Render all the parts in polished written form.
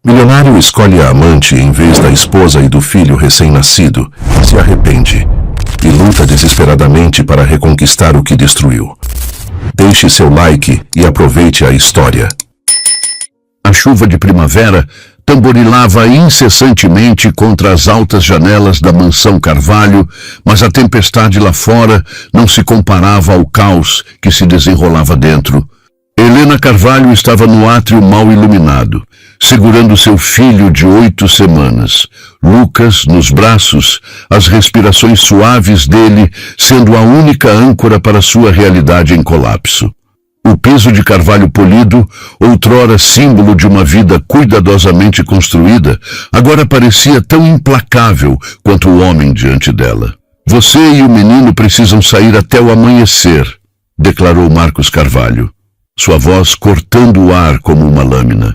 Milionário escolhe a amante em vez da esposa e do filho recém-nascido, se arrepende e luta desesperadamente para reconquistar o que destruiu. Deixe seu like e aproveite a história. A chuva de primavera tamborilava incessantemente contra as altas janelas da mansão Carvalho, mas a tempestade lá fora não se comparava ao caos que se desenrolava dentro. Helena Carvalho estava no átrio mal iluminado, segurando seu filho de 8 semanas, Lucas, nos braços, as respirações suaves dele sendo a única âncora para sua realidade em colapso. O piso de carvalho polido, outrora símbolo de uma vida cuidadosamente construída, agora parecia tão implacável quanto o homem diante dela. Você e o menino precisam sair até o amanhecer, declarou Marcos Carvalho, sua voz cortando o ar como uma lâmina.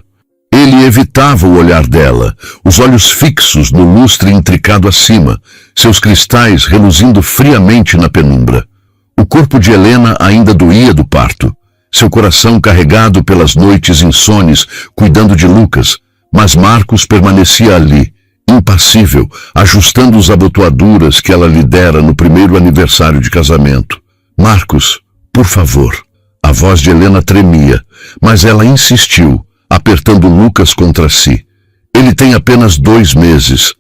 Ele evitava o olhar dela, os olhos fixos no lustre intricado acima, seus cristais reluzindo friamente na penumbra. O corpo de Helena ainda doía do parto, seu coração carregado pelas noites insones, cuidando de Lucas, mas Marcos permanecia ali, impassível, ajustando as abotoaduras que ela lhe dera no primeiro aniversário de casamento. Marcos, por favor. A voz de Helena tremia, mas ela insistiu, apertando Lucas contra si. Ele tem apenas 2 meses.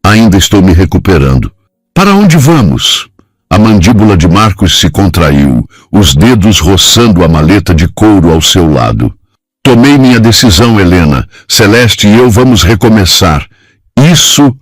Ainda estou me recuperando. Para onde vamos? A mandíbula de Marcos se contraiu, os dedos roçando a maleta de couro ao seu lado. Tomei minha decisão, Helena. Celeste e eu vamos recomeçar. Isso...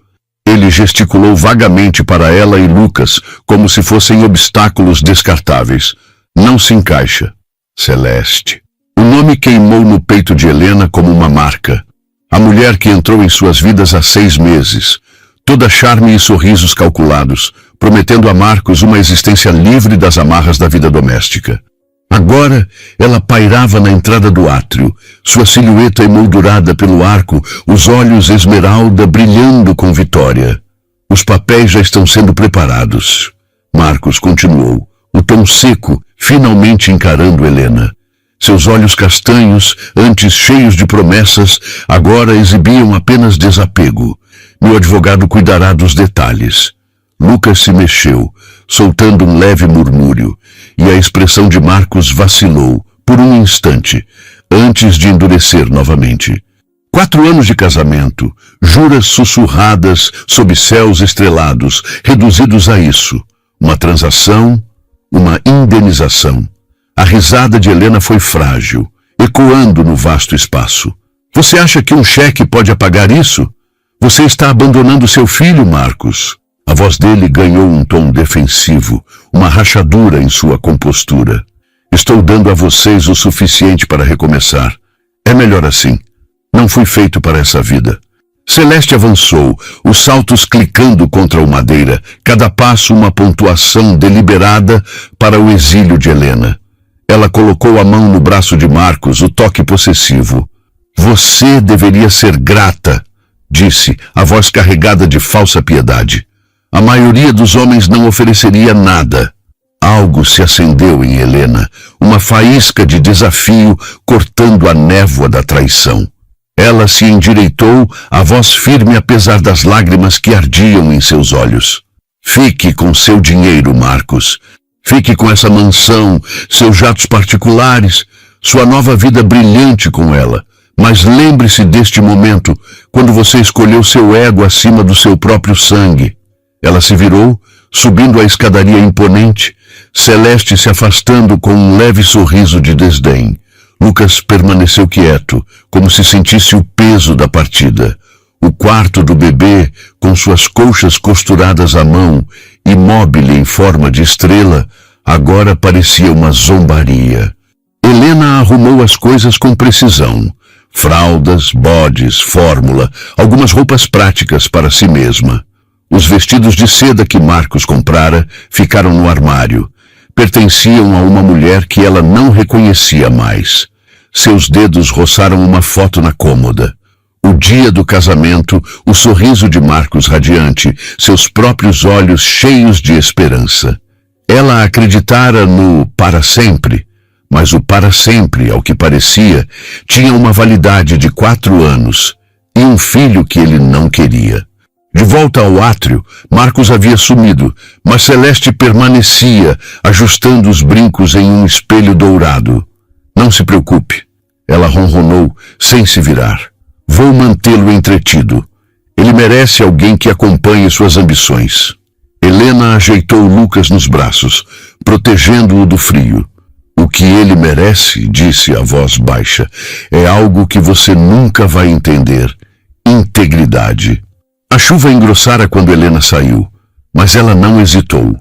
Ele gesticulou vagamente para ela e Lucas, como se fossem obstáculos descartáveis. Não se encaixa. Celeste. O nome queimou no peito de Helena como uma marca. A mulher que entrou em suas vidas há 6 meses. Toda charme e sorrisos calculados, prometendo a Marcos uma existência livre das amarras da vida doméstica. Agora, ela pairava na entrada do átrio, sua silhueta emoldurada pelo arco, os olhos esmeralda brilhando com vitória. Os papéis já estão sendo preparados. Marcos continuou, o tom seco, finalmente encarando Helena. Seus olhos castanhos, antes cheios de promessas, agora exibiam apenas desapego. Meu advogado cuidará dos detalhes. Lucas se mexeu, soltando um leve murmúrio, e a expressão de Marcos vacilou, por um instante, antes de endurecer novamente. 4 anos de casamento, juras sussurradas sob céus estrelados, reduzidos a isso. Uma transação, uma indenização. A risada de Helena foi frágil, ecoando no vasto espaço. Você acha que um cheque pode apagar isso? Você está abandonando seu filho, Marcos. A voz dele ganhou um tom defensivo, uma rachadura em sua compostura. Estou dando a vocês o suficiente para recomeçar. É melhor assim. Não fui feito para essa vida. Celeste avançou, os saltos clicando contra o madeira, cada passo uma pontuação deliberada para o exílio de Helena. Ela colocou a mão no braço de Marcos, o toque possessivo. Você deveria ser grata, disse, a voz carregada de falsa piedade. A maioria dos homens não ofereceria nada. Algo se acendeu em Helena, uma faísca de desafio cortando a névoa da traição. Ela se endireitou, a voz firme apesar das lágrimas que ardiam em seus olhos. Fique com seu dinheiro, Marcos. Fique com essa mansão, seus jatos particulares, sua nova vida brilhante com ela. Mas lembre-se deste momento, quando você escolheu seu ego acima do seu próprio sangue. Ela se virou, subindo a escadaria imponente, Celeste se afastando com um leve sorriso de desdém. Lucas permaneceu quieto, como se sentisse o peso da partida. O quarto do bebê, com suas colchas costuradas à mão, imóvel em forma de estrela, agora parecia uma zombaria. Helena arrumou as coisas com precisão. Fraldas, bodes, fórmula, algumas roupas práticas para si mesma. Os vestidos de seda que Marcos comprara ficaram no armário. Pertenciam a uma mulher que ela não reconhecia mais. Seus dedos roçaram uma foto na cômoda. O dia do casamento, o sorriso de Marcos radiante, seus próprios olhos cheios de esperança. Ela acreditara no para sempre, mas o para sempre, ao que parecia, tinha uma validade de 4 anos. E um filho que ele não queria. De volta ao átrio, Marcos havia sumido, mas Celeste permanecia, ajustando os brincos em um espelho dourado. Não se preocupe, ela ronronou, sem se virar. Vou mantê-lo entretido. Ele merece alguém que acompanhe suas ambições. Helena ajeitou Lucas nos braços, protegendo-o do frio. O que ele merece, disse a voz baixa, é algo que você nunca vai entender. Integridade. A chuva engrossara quando Helena saiu, mas ela não hesitou.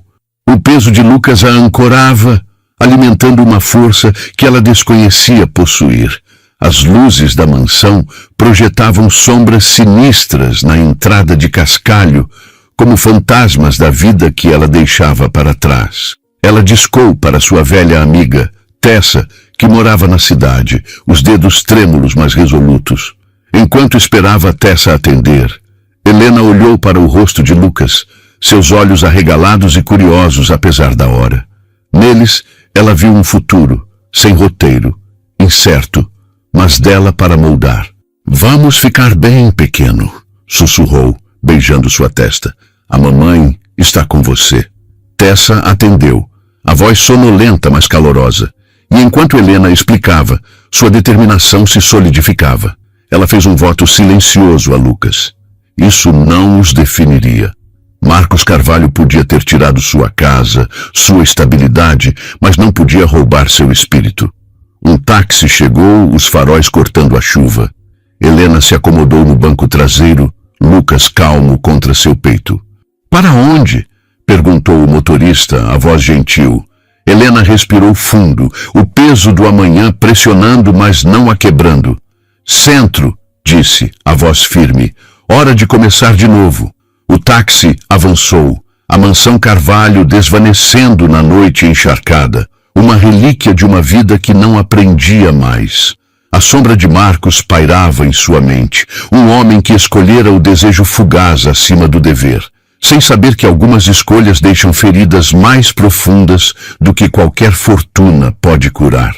O peso de Lucas a ancorava, alimentando uma força que ela desconhecia possuir. As luzes da mansão projetavam sombras sinistras na entrada de cascalho, como fantasmas da vida que ela deixava para trás. Ela discou para sua velha amiga, Tessa, que morava na cidade, os dedos trêmulos mas resolutos. Enquanto esperava Tessa atender, Helena olhou para o rosto de Lucas, seus olhos arregalados e curiosos apesar da hora. Neles, ela viu um futuro, sem roteiro, incerto, mas dela para moldar. Vamos ficar bem, pequeno, sussurrou, beijando sua testa. A mamãe está com você. Tessa atendeu, a voz sonolenta mas calorosa. E enquanto Helena explicava, sua determinação se solidificava. Ela fez um voto silencioso a Lucas. Isso não os definiria. Marcos Carvalho podia ter tirado sua casa, sua estabilidade, mas não podia roubar seu espírito. Um táxi chegou, os faróis cortando a chuva. Helena se acomodou no banco traseiro, Lucas calmo contra seu peito. Para onde? Perguntou o motorista, a voz gentil. Helena respirou fundo, o peso do amanhã pressionando, mas não a quebrando. Centro, disse, a voz firme. Hora de começar de novo. O táxi avançou, a mansão Carvalho desvanecendo na noite encharcada, uma relíquia de uma vida que não aprendia mais. A sombra de Marcos pairava em sua mente, um homem que escolhera o desejo fugaz acima do dever, sem saber que algumas escolhas deixam feridas mais profundas do que qualquer fortuna pode curar.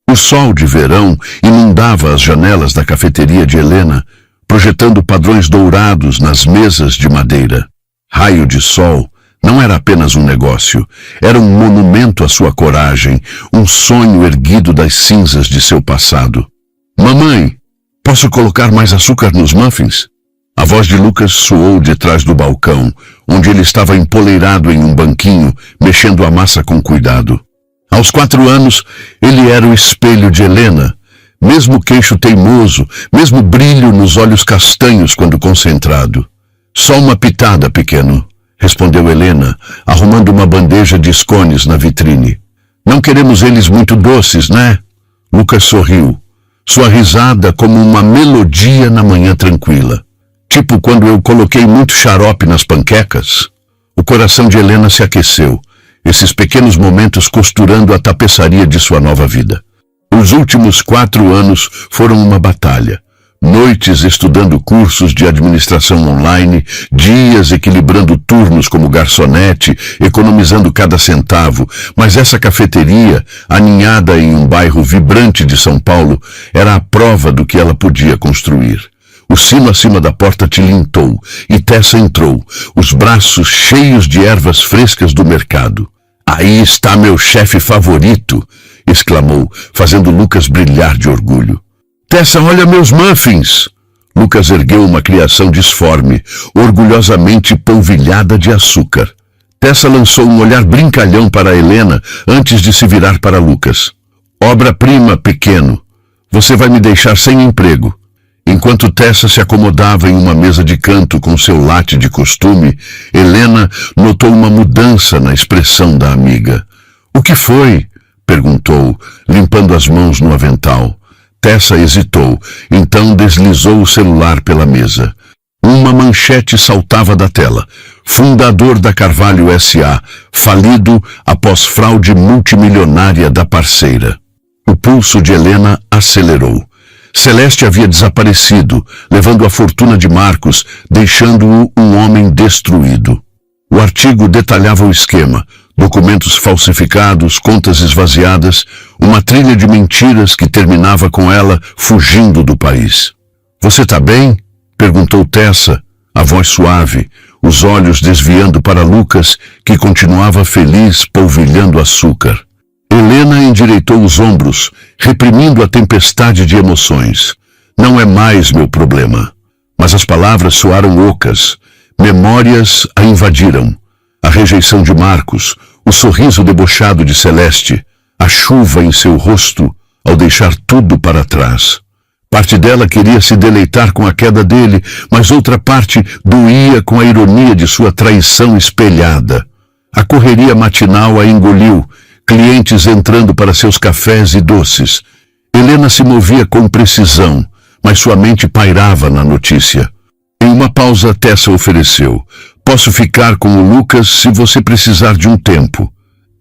O sol de verão inundava as janelas da cafeteria de Helena, projetando padrões dourados nas mesas de madeira. Raio de sol não era apenas um negócio, era um monumento à sua coragem, um sonho erguido das cinzas de seu passado. Mamãe, posso colocar mais açúcar nos muffins? A voz de Lucas soou de trás do balcão, onde ele estava empoleirado em um banquinho, mexendo a massa com cuidado. Aos 4 anos, ele era o espelho de Helena, mesmo queixo teimoso, mesmo brilho nos olhos castanhos quando concentrado. Só uma pitada, pequeno, respondeu Helena, arrumando uma bandeja de scones na vitrine. Não queremos eles muito doces, né? Lucas sorriu, sua risada como uma melodia na manhã tranquila. Tipo quando eu coloquei muito xarope nas panquecas. O coração de Helena se aqueceu, esses pequenos momentos costurando a tapeçaria de sua nova vida. Os últimos 4 anos foram uma batalha. Noites estudando cursos de administração online, dias equilibrando turnos como garçonete, economizando cada centavo, mas essa cafeteria, aninhada em um bairro vibrante de São Paulo, era a prova do que ela podia construir. O sino acima da porta tilintou, e Tessa entrou, os braços cheios de ervas frescas do mercado. Aí está meu chefe favorito, exclamou, fazendo Lucas brilhar de orgulho. Tessa, olha meus muffins! Lucas ergueu uma criação disforme, orgulhosamente polvilhada de açúcar. Tessa lançou um olhar brincalhão para Helena antes de se virar para Lucas. Obra-prima, pequeno. Você vai me deixar sem emprego. Enquanto Tessa se acomodava em uma mesa de canto com seu latte de costume, Helena notou uma mudança na expressão da amiga. O que foi? Perguntou, limpando as mãos no avental. Tessa hesitou, então deslizou o celular pela mesa. Uma manchete saltava da tela. Fundador da Carvalho S.A., falido após fraude multimilionária da parceira. O pulso de Helena acelerou. Celeste havia desaparecido, levando a fortuna de Marcos, deixando-o um homem destruído. O artigo detalhava o esquema, documentos falsificados, contas esvaziadas, uma trilha de mentiras que terminava com ela fugindo do país. Você tá bem? Perguntou Tessa, a voz suave, os olhos desviando para Lucas, que continuava feliz polvilhando açúcar. Helena endireitou os ombros, reprimindo a tempestade de emoções. Não é mais meu problema. Mas as palavras soaram ocas. Memórias a invadiram. A rejeição de Marcos, o sorriso debochado de Celeste, a chuva em seu rosto ao deixar tudo para trás. Parte dela queria se deleitar com a queda dele, mas outra parte doía com a ironia de sua traição espelhada. A correria matinal a engoliu, clientes entrando para seus cafés e doces. Helena se movia com precisão, mas sua mente pairava na notícia. Em uma pausa, Tessa ofereceu: "Posso ficar com o Lucas se você precisar de um tempo."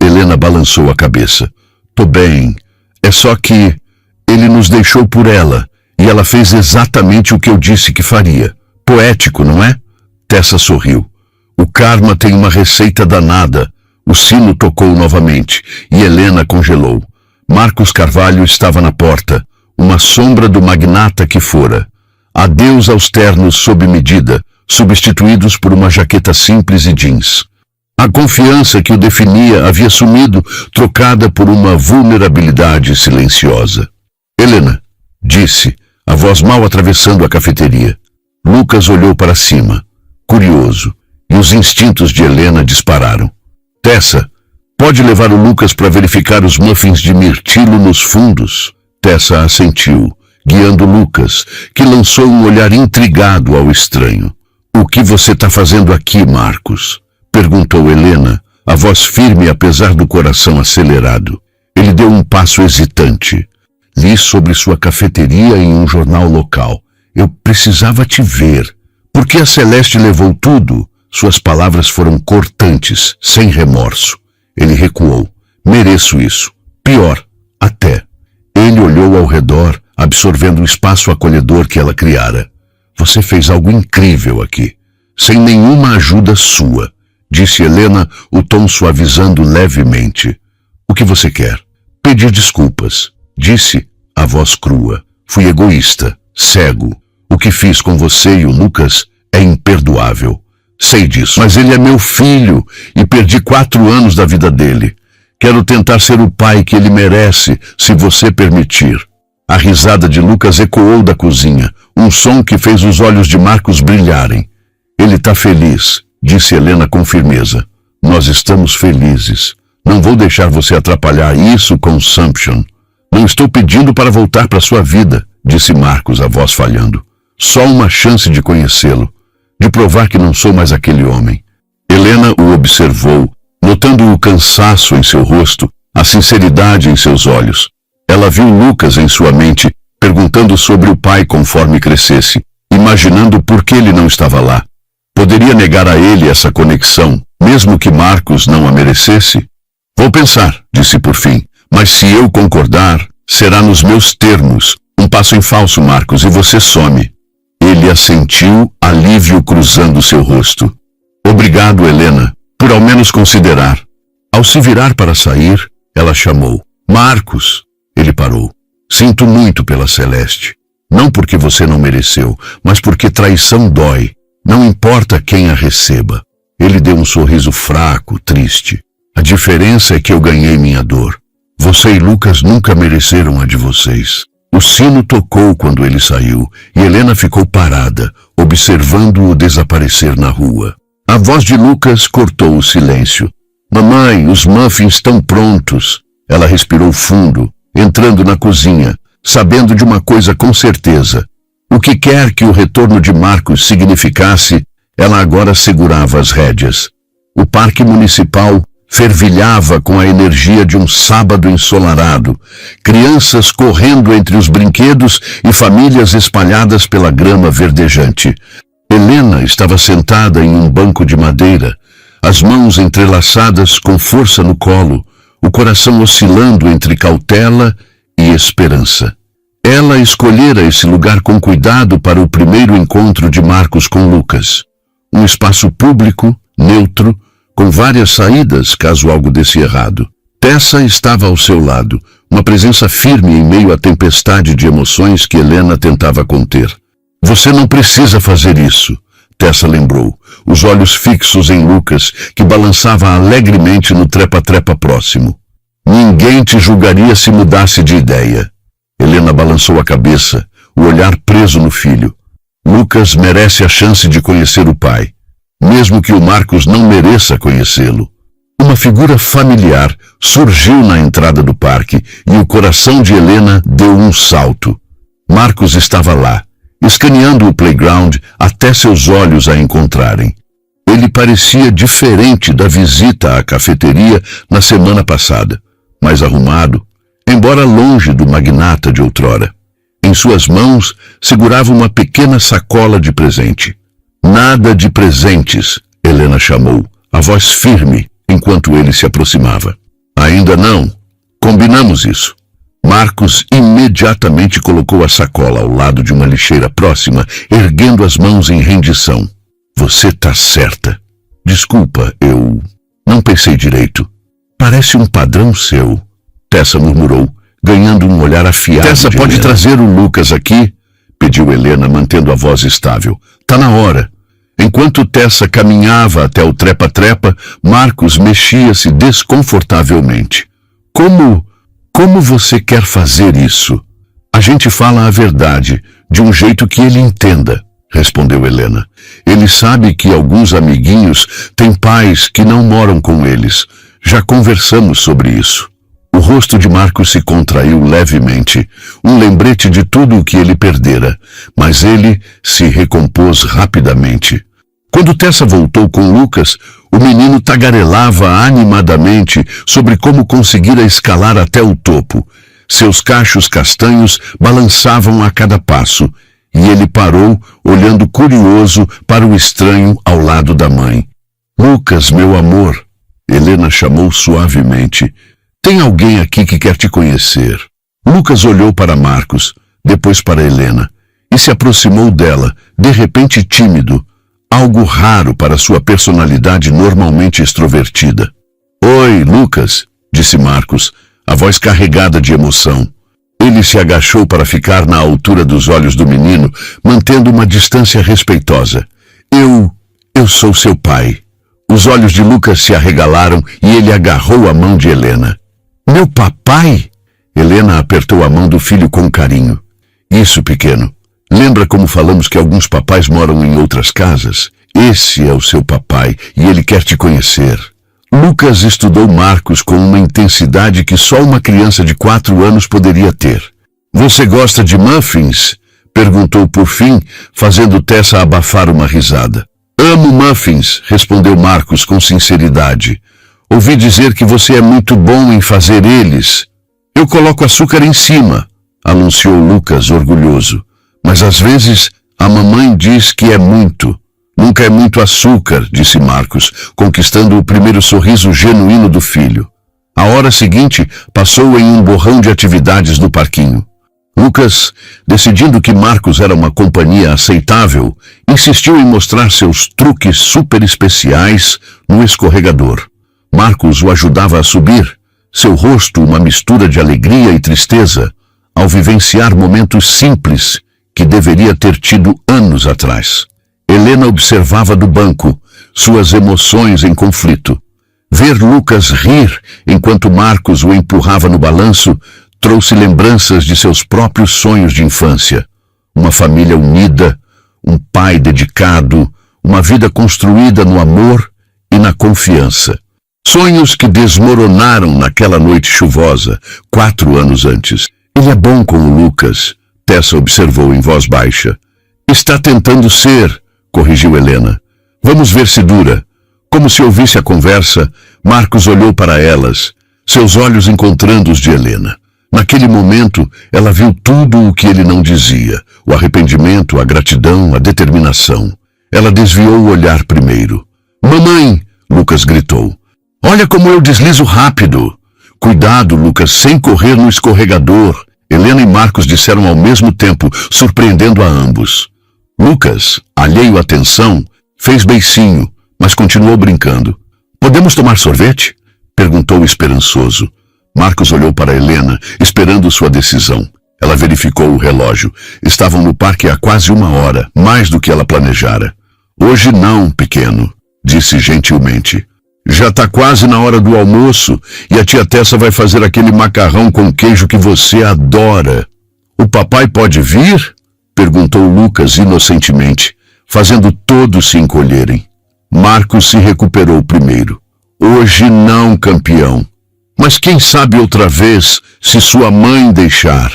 Helena balançou a cabeça. "Tô bem. É só que ele nos deixou por ela, e ela fez exatamente o que eu disse que faria. Poético, não é?" Tessa sorriu. "O karma tem uma receita danada." O sino tocou novamente, e Helena congelou. Marcos Carvalho estava na porta, uma sombra do magnata que fora. Adeus aos ternos sob medida, substituídos por uma jaqueta simples e jeans. A confiança que o definia havia sumido, trocada por uma vulnerabilidade silenciosa. "Helena", disse, a voz mal atravessando a cafeteria. Lucas olhou para cima, curioso, e os instintos de Helena dispararam. "Tessa, pode levar o Lucas para verificar os muffins de mirtilo nos fundos?" Tessa assentiu, guiando Lucas, que lançou um olhar intrigado ao estranho. "O que você está fazendo aqui, Marcos?" perguntou Helena, a voz firme apesar do coração acelerado. Ele deu um passo hesitante. "Li sobre sua cafeteria em um jornal local. Eu precisava te ver." "Por que a Celeste levou tudo?" Suas palavras foram cortantes, sem remorso. Ele recuou. "Mereço isso. Pior, até." Ele olhou ao redor, absorvendo o espaço acolhedor que ela criara. "Você fez algo incrível aqui, sem nenhuma ajuda sua," disse Helena, o tom suavizando levemente. "O que você quer?" "Pedir desculpas," disse, a voz crua. "Fui egoísta, cego. O que fiz com você e o Lucas é imperdoável. Sei disso, mas ele é meu filho e perdi 4 anos da vida dele. Quero tentar ser o pai que ele merece, se você permitir." A risada de Lucas ecoou da cozinha, um som que fez os olhos de Marcos brilharem. "Ele está feliz," disse Helena com firmeza. "Nós estamos felizes. Não vou deixar você atrapalhar isso, Consumption." "Não estou pedindo para voltar para sua vida," disse Marcos, a voz falhando. "Só uma chance de conhecê-lo, de provar que não sou mais aquele homem." Helena o observou, notando o cansaço em seu rosto, a sinceridade em seus olhos. Ela viu Lucas em sua mente, perguntando sobre o pai conforme crescesse, imaginando por que ele não estava lá. Poderia negar a ele essa conexão, mesmo que Marcos não a merecesse? "Vou pensar", disse por fim, "mas se eu concordar, será nos meus termos. Um passo em falso, Marcos, e você some." Ele assentiu, alívio cruzando seu rosto. "Obrigado, Helena, por ao menos considerar." Ao se virar para sair, ela chamou: "Marcos." Ele parou. "Sinto muito pela Celeste. Não porque você não mereceu, mas porque traição dói. Não importa quem a receba." Ele deu um sorriso fraco, triste. "A diferença é que eu ganhei minha dor. Você e Lucas nunca mereceram a de vocês." O sino tocou quando ele saiu, e Helena ficou parada, observando-o desaparecer na rua. A voz de Lucas cortou o silêncio. "Mamãe, os muffins estão prontos." Ela respirou fundo, entrando na cozinha, sabendo de uma coisa com certeza. O que quer que o retorno de Marcos significasse, ela agora segurava as rédeas. O parque municipal fervilhava com a energia de um sábado ensolarado, crianças correndo entre os brinquedos e famílias espalhadas pela grama verdejante. Helena estava sentada em um banco de madeira, as mãos entrelaçadas com força no colo, o coração oscilando entre cautela e esperança. Ela escolhera esse lugar com cuidado para o primeiro encontro de Marcos com Lucas. Um espaço público, neutro, com várias saídas caso algo desse errado. Tessa estava ao seu lado, uma presença firme em meio à tempestade de emoções que Helena tentava conter. Você não precisa fazer isso, Tessa lembrou, os olhos fixos em Lucas, que balançava alegremente no trepa-trepa próximo. Ninguém te julgaria se mudasse de ideia. Helena balançou a cabeça, o olhar preso no filho. Lucas merece a chance de conhecer o pai, mesmo que o Marcos não mereça conhecê-lo. Uma figura familiar surgiu na entrada do parque e o coração de Helena deu um salto. Marcos estava lá, escaneando o playground até seus olhos a encontrarem. Ele parecia diferente da visita à cafeteria na semana passada, mais arrumado, embora longe do magnata de outrora. Em suas mãos segurava uma pequena sacola de presente. Nada de presentes, Helena chamou, a voz firme, enquanto ele se aproximava. Ainda não. Combinamos isso. Marcos imediatamente colocou a sacola ao lado de uma lixeira próxima, erguendo as mãos em rendição. Você tá certa. Desculpa, eu não pensei direito. Parece um padrão seu, Tessa murmurou, ganhando um olhar afiado. Tessa, pode trazer o Lucas aqui? Pediu Helena, mantendo a voz estável. Tá na hora. Enquanto Tessa caminhava até o trepa-trepa, Marcos mexia-se desconfortavelmente. Como você quer fazer isso? A gente fala a verdade, de um jeito que ele entenda, respondeu Helena. Ele sabe que alguns amiguinhos têm pais que não moram com eles. Já conversamos sobre isso. O rosto de Marcos se contraiu levemente, um lembrete de tudo o que ele perdera, mas ele se recompôs rapidamente. Quando Tessa voltou com Lucas, o menino tagarelava animadamente sobre como conseguira escalar até o topo. Seus cachos castanhos balançavam a cada passo, e ele parou, olhando curioso para o estranho ao lado da mãe. Lucas, meu amor, Helena chamou suavemente. Tem alguém aqui que quer te conhecer. Lucas olhou para Marcos, depois para Helena, e se aproximou dela, de repente tímido, algo raro para sua personalidade normalmente extrovertida. Oi, Lucas, disse Marcos, a voz carregada de emoção. Ele se agachou para ficar na altura dos olhos do menino, mantendo uma distância respeitosa. Eu sou seu pai. Os olhos de Lucas se arregalaram e ele agarrou a mão de Helena. Meu papai? Helena apertou a mão do filho com carinho. Isso, pequeno. Lembra como falamos que alguns papais moram em outras casas? Esse é o seu papai e ele quer te conhecer. Lucas estudou Marcos com uma intensidade que só uma criança de 4 anos poderia ter. Você gosta de muffins? Perguntou por fim, fazendo Tessa abafar uma risada. Amo muffins, respondeu Marcos com sinceridade. Ouvi dizer que você é muito bom em fazer eles. Eu coloco açúcar em cima, anunciou Lucas orgulhoso. Mas às vezes a mamãe diz que é muito. Nunca é muito açúcar, disse Marcos, conquistando o primeiro sorriso genuíno do filho. A hora seguinte passou em um borrão de atividades no parquinho. Lucas, decidindo que Marcos era uma companhia aceitável, insistiu em mostrar seus truques super especiais no escorregador. Marcos o ajudava a subir, seu rosto uma mistura de alegria e tristeza, ao vivenciar momentos simples que deveria ter tido anos atrás. Helena observava do banco, suas emoções em conflito. Ver Lucas rir enquanto Marcos o empurrava no balanço trouxe lembranças de seus próprios sonhos de infância. Uma família unida, um pai dedicado, uma vida construída no amor e na confiança. Sonhos que desmoronaram naquela noite chuvosa, 4 anos antes. Ele é bom com o Lucas, Tessa observou em voz baixa. Está tentando ser, corrigiu Helena. Vamos ver se dura. Como se ouvisse a conversa, Marcos olhou para elas, seus olhos encontrando os de Helena. Naquele momento, ela viu tudo o que ele não dizia, o arrependimento, a gratidão, a determinação. Ela desviou o olhar primeiro. Mamãe, Lucas gritou. Olha como eu deslizo rápido. Cuidado, Lucas, sem correr no escorregador. Helena e Marcos disseram ao mesmo tempo, surpreendendo a ambos. Lucas, alheio à tensão, fez beicinho, mas continuou brincando. Podemos tomar sorvete? Perguntou esperançoso. Marcos olhou para Helena, esperando sua decisão. Ela verificou o relógio. Estavam no parque há quase 1 hora, mais do que ela planejara. Hoje não, pequeno, disse gentilmente. Já está quase na hora do almoço e a tia Tessa vai fazer aquele macarrão com queijo que você adora. O papai pode vir? Perguntou Lucas inocentemente, fazendo todos se encolherem. Marcos se recuperou primeiro. Hoje não, campeão. Mas quem sabe outra vez, se sua mãe deixar.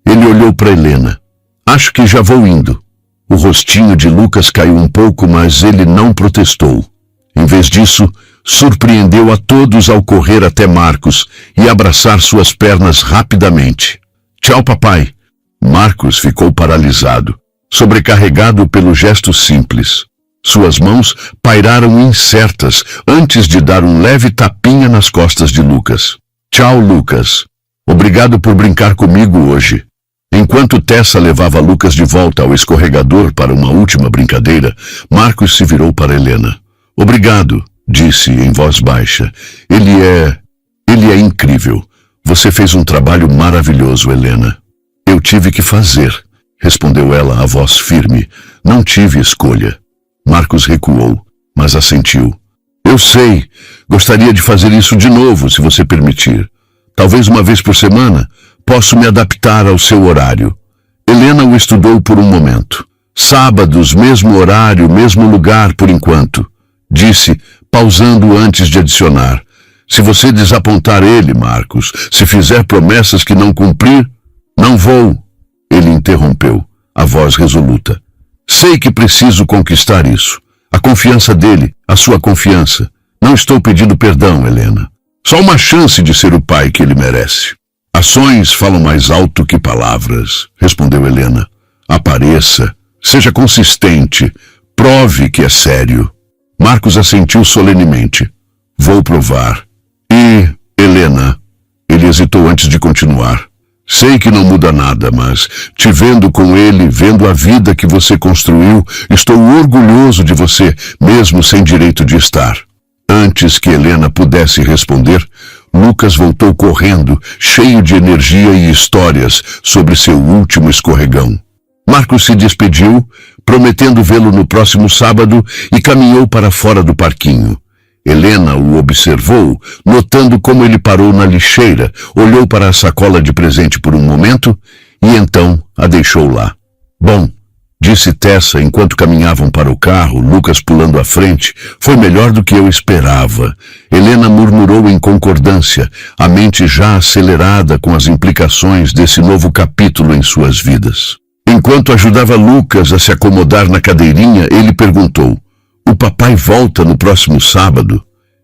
Ele olhou para Helena. Acho que já vou indo. O rostinho de Lucas caiu um pouco, mas ele não protestou. Em vez disso, surpreendeu a todos ao correr até Marcos e abraçar suas pernas rapidamente. Tchau, papai. Marcos ficou paralisado, sobrecarregado pelo gesto simples. Suas mãos pairaram incertas antes de dar um leve tapinha nas costas de Lucas. Tchau, Lucas. Obrigado por brincar comigo hoje. Enquanto Tessa levava Lucas de volta ao escorregador para uma última brincadeira, Marcos se virou para Helena. Obrigado, disse em voz baixa. Ele é incrível. Você fez um trabalho maravilhoso, Helena. Eu tive que fazer, respondeu ela a voz firme. Não tive escolha. Marcos recuou, mas assentiu. Eu sei. Gostaria de fazer isso de novo, se você permitir. Talvez uma vez por semana. Posso me adaptar ao seu horário. Helena o estudou por um momento. Sábados, mesmo horário, mesmo lugar por enquanto. Disse, pausando antes de adicionar. Se você desapontar ele, Marcos, se fizer promessas que não cumprir, não vou. Ele interrompeu, a voz resoluta. Sei que preciso conquistar isso. A confiança dele, a sua confiança. Não estou pedindo perdão, Helena. Só uma chance de ser o pai que ele merece. Ações falam mais alto que palavras, respondeu Helena. Apareça, seja consistente, prove que é sério. Marcos assentiu solenemente. Vou provar. E, Helena, ele hesitou antes de continuar. Sei que não muda nada, mas te vendo com ele, vendo a vida que você construiu, estou orgulhoso de você, mesmo sem direito de estar. Antes que Helena pudesse responder, Lucas voltou correndo, cheio de energia e histórias sobre seu último escorregão. Marcos se despediu, prometendo vê-lo no próximo sábado, e caminhou para fora do parquinho. Helena o observou, notando como ele parou na lixeira, olhou para a sacola de presente por um momento e então a deixou lá. Bom, disse Tessa enquanto caminhavam para o carro, Lucas pulando à frente, foi melhor do que eu esperava. Helena murmurou em concordância, a mente já acelerada com as implicações desse novo capítulo em suas vidas. Enquanto ajudava Lucas a se acomodar na cadeirinha, ele perguntou, o papai volta no próximo sábado?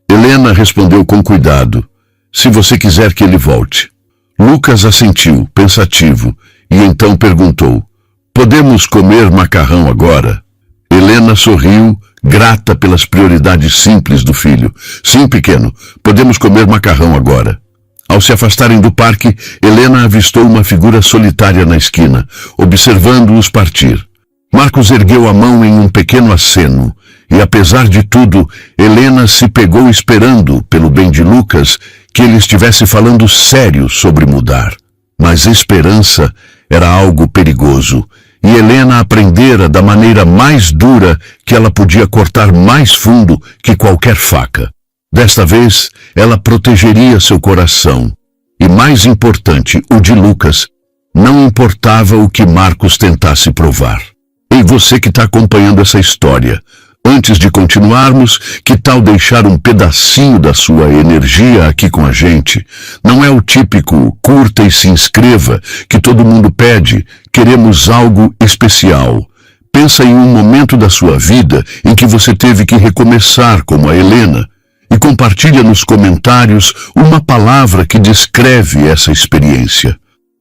Helena respondeu com cuidado, se você quiser que ele volte. Lucas assentiu, pensativo, e então perguntou, podemos comer macarrão agora? Helena sorriu, grata pelas prioridades simples do filho. Sim, pequeno, podemos comer macarrão agora. Ao se afastarem do parque, Helena avistou uma figura solitária na esquina, observando-os partir. Marcos ergueu a mão em um pequeno aceno, e apesar de tudo, Helena se pegou esperando, pelo bem de Lucas, que ele estivesse falando sério sobre mudar. Mas esperança era algo perigoso, e Helena aprendera da maneira mais dura que ela podia cortar mais fundo que qualquer faca. Desta vez, ela protegeria seu coração. E mais importante, o de Lucas, não importava o que Marcos tentasse provar. Ei, você que está acompanhando essa história, antes de continuarmos, que tal deixar um pedacinho da sua energia aqui com a gente? Não é o típico curta e se inscreva que todo mundo pede, queremos algo especial. Pensa em um momento da sua vida em que você teve que recomeçar como a Helena e compartilha nos comentários uma palavra que descreve essa experiência.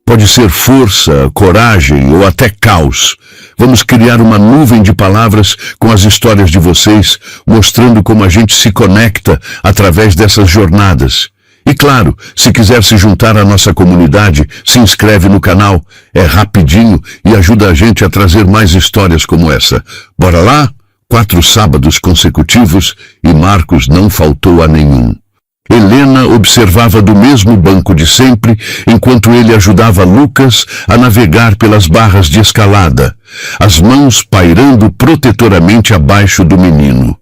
Pode ser força, coragem ou até caos. Vamos criar uma nuvem de palavras com as histórias de vocês, mostrando como a gente se conecta através dessas jornadas. E claro, se quiser se juntar à nossa comunidade, se inscreve no canal. É rapidinho e ajuda a gente a trazer mais histórias como essa. Bora lá? 4 sábados consecutivos e Marcos não faltou a nenhum. Helena observava do mesmo banco de sempre, enquanto ele ajudava Lucas a navegar pelas barras de escalada, as mãos pairando protetoramente abaixo do menino.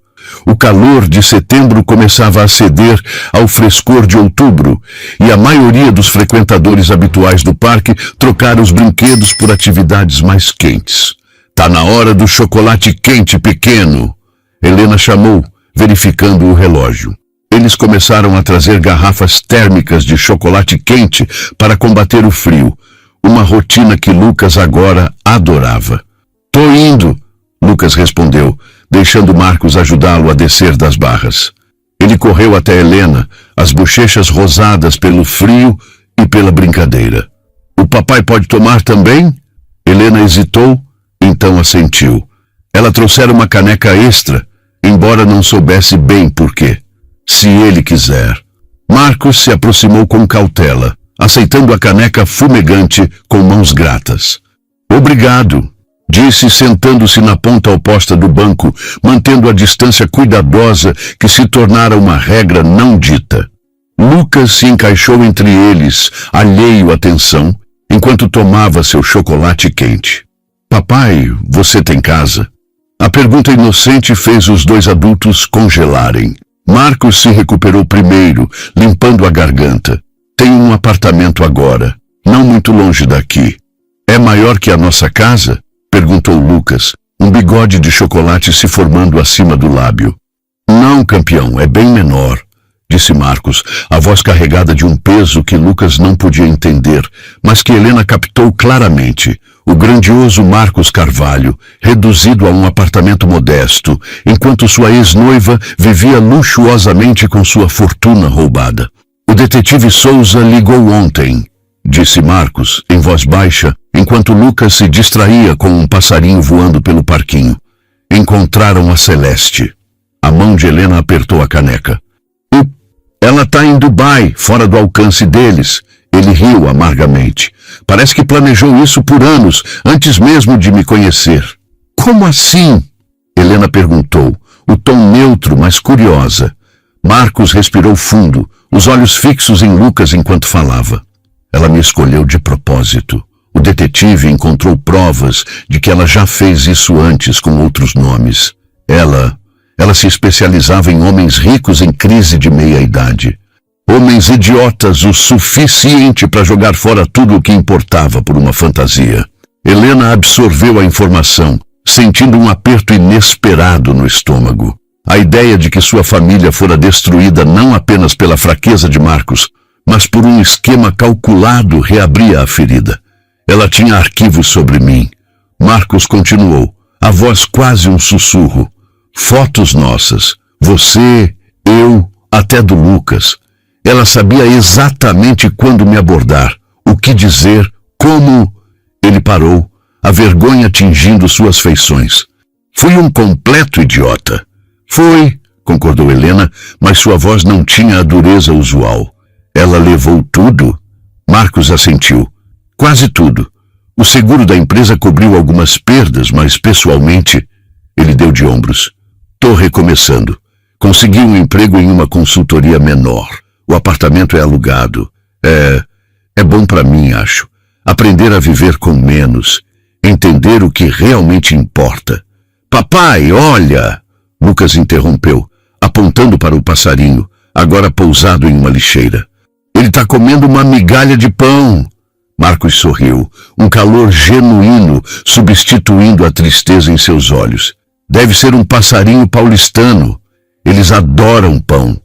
O calor de setembro começava a ceder ao frescor de outubro, e a maioria dos frequentadores habituais do parque trocaram os brinquedos por atividades mais quentes. "Tá na hora do chocolate quente, pequeno!" Helena chamou, verificando o relógio. Eles começaram a trazer garrafas térmicas de chocolate quente para combater o frio, uma rotina que Lucas agora adorava. "Tô indo", Lucas respondeu, deixando Marcos ajudá-lo a descer das barras. Ele correu até Helena, as bochechas rosadas pelo frio e pela brincadeira. "O papai pode tomar também?" Helena hesitou, então assentiu. Ela trouxera uma caneca extra, embora não soubesse bem por quê. "Se ele quiser." Marcos se aproximou com cautela, aceitando a caneca fumegante com mãos gratas. "Obrigado", disse sentando-se na ponta oposta do banco, mantendo a distância cuidadosa que se tornara uma regra não dita. Lucas se encaixou entre eles, alheio à tensão, enquanto tomava seu chocolate quente. "Papai, você tem casa?" A pergunta inocente fez os dois adultos congelarem. Marcos se recuperou primeiro, limpando a garganta. "Tenho um apartamento agora, não muito longe daqui." "É maior que a nossa casa?" perguntou Lucas, um bigode de chocolate se formando acima do lábio. "Não, campeão, é bem menor", disse Marcos, a voz carregada de um peso que Lucas não podia entender, mas que Helena captou claramente. O grandioso Marcos Carvalho, reduzido a um apartamento modesto, enquanto sua ex-noiva vivia luxuosamente com sua fortuna roubada. "O detetive Souza ligou ontem", disse Marcos, em voz baixa, enquanto Lucas se distraía com um passarinho voando pelo parquinho. "Encontraram a Celeste." A mão de Helena apertou a caneca. "Ela tá em Dubai, fora do alcance deles." Ele riu amargamente. "Parece que planejou isso por anos, antes mesmo de me conhecer." "Como assim?" Helena perguntou, o tom neutro, mas curiosa. Marcos respirou fundo, os olhos fixos em Lucas enquanto falava. "Ela me escolheu de propósito. O detetive encontrou provas de que ela já fez isso antes com outros nomes. Ela se especializava em homens ricos em crise de meia-idade. Homens idiotas o suficiente para jogar fora tudo o que importava por uma fantasia." Helena absorveu a informação, sentindo um aperto inesperado no estômago. A ideia de que sua família fora destruída não apenas pela fraqueza de Marcos, mas por um esquema calculado reabria a ferida. "Ela tinha arquivos sobre mim." Marcos continuou, a voz quase um sussurro. "Fotos nossas, você, eu, até do Lucas. Ela sabia exatamente quando me abordar, o que dizer, como..." Ele parou, a vergonha tingindo suas feições. "Fui um completo idiota." "Foi", concordou Helena, mas sua voz não tinha a dureza usual. "Ela levou tudo?" Marcos assentiu. "Quase tudo. O seguro da empresa cobriu algumas perdas, mas pessoalmente..." Ele deu de ombros. "Tô recomeçando. Consegui um emprego em uma consultoria menor. O apartamento é alugado. É bom para mim, acho. Aprender a viver com menos. Entender o que realmente importa." "Papai, olha!" Lucas interrompeu, apontando para o passarinho, agora pousado em uma lixeira. "Ele tá comendo uma migalha de pão." Marcos sorriu, um calor genuíno substituindo a tristeza em seus olhos. "Deve ser um passarinho paulistano. Eles adoram pão."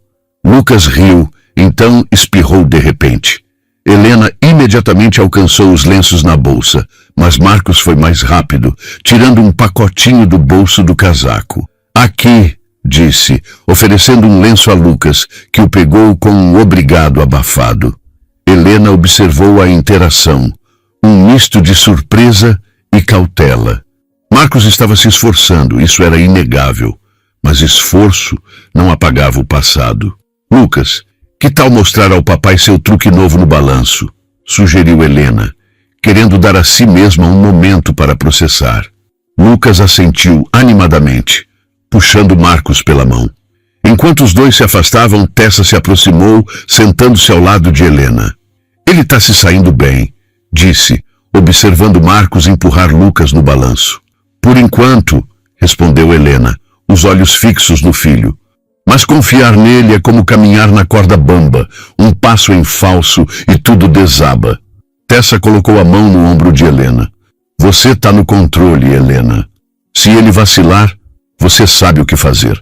Lucas riu, então espirrou de repente. Helena imediatamente alcançou os lenços na bolsa, mas Marcos foi mais rápido, tirando um pacotinho do bolso do casaco. "Aqui", disse, oferecendo um lenço a Lucas, que o pegou com um obrigado abafado. Helena observou a interação, um misto de surpresa e cautela. Marcos estava se esforçando, isso era inegável, mas esforço não apagava o passado. "Lucas, que tal mostrar ao papai seu truque novo no balanço?" sugeriu Helena, querendo dar a si mesma um momento para processar. Lucas assentiu animadamente, puxando Marcos pela mão. Enquanto os dois se afastavam, Tessa se aproximou, sentando-se ao lado de Helena. Ele está se saindo bem, disse, observando Marcos empurrar Lucas no balanço. Por enquanto, respondeu Helena, os olhos fixos no filho. Mas confiar nele é como caminhar na corda bamba, um passo em falso e tudo desaba. Tessa colocou a mão no ombro de Helena. Você está no controle, Helena. Se ele vacilar, você sabe o que fazer.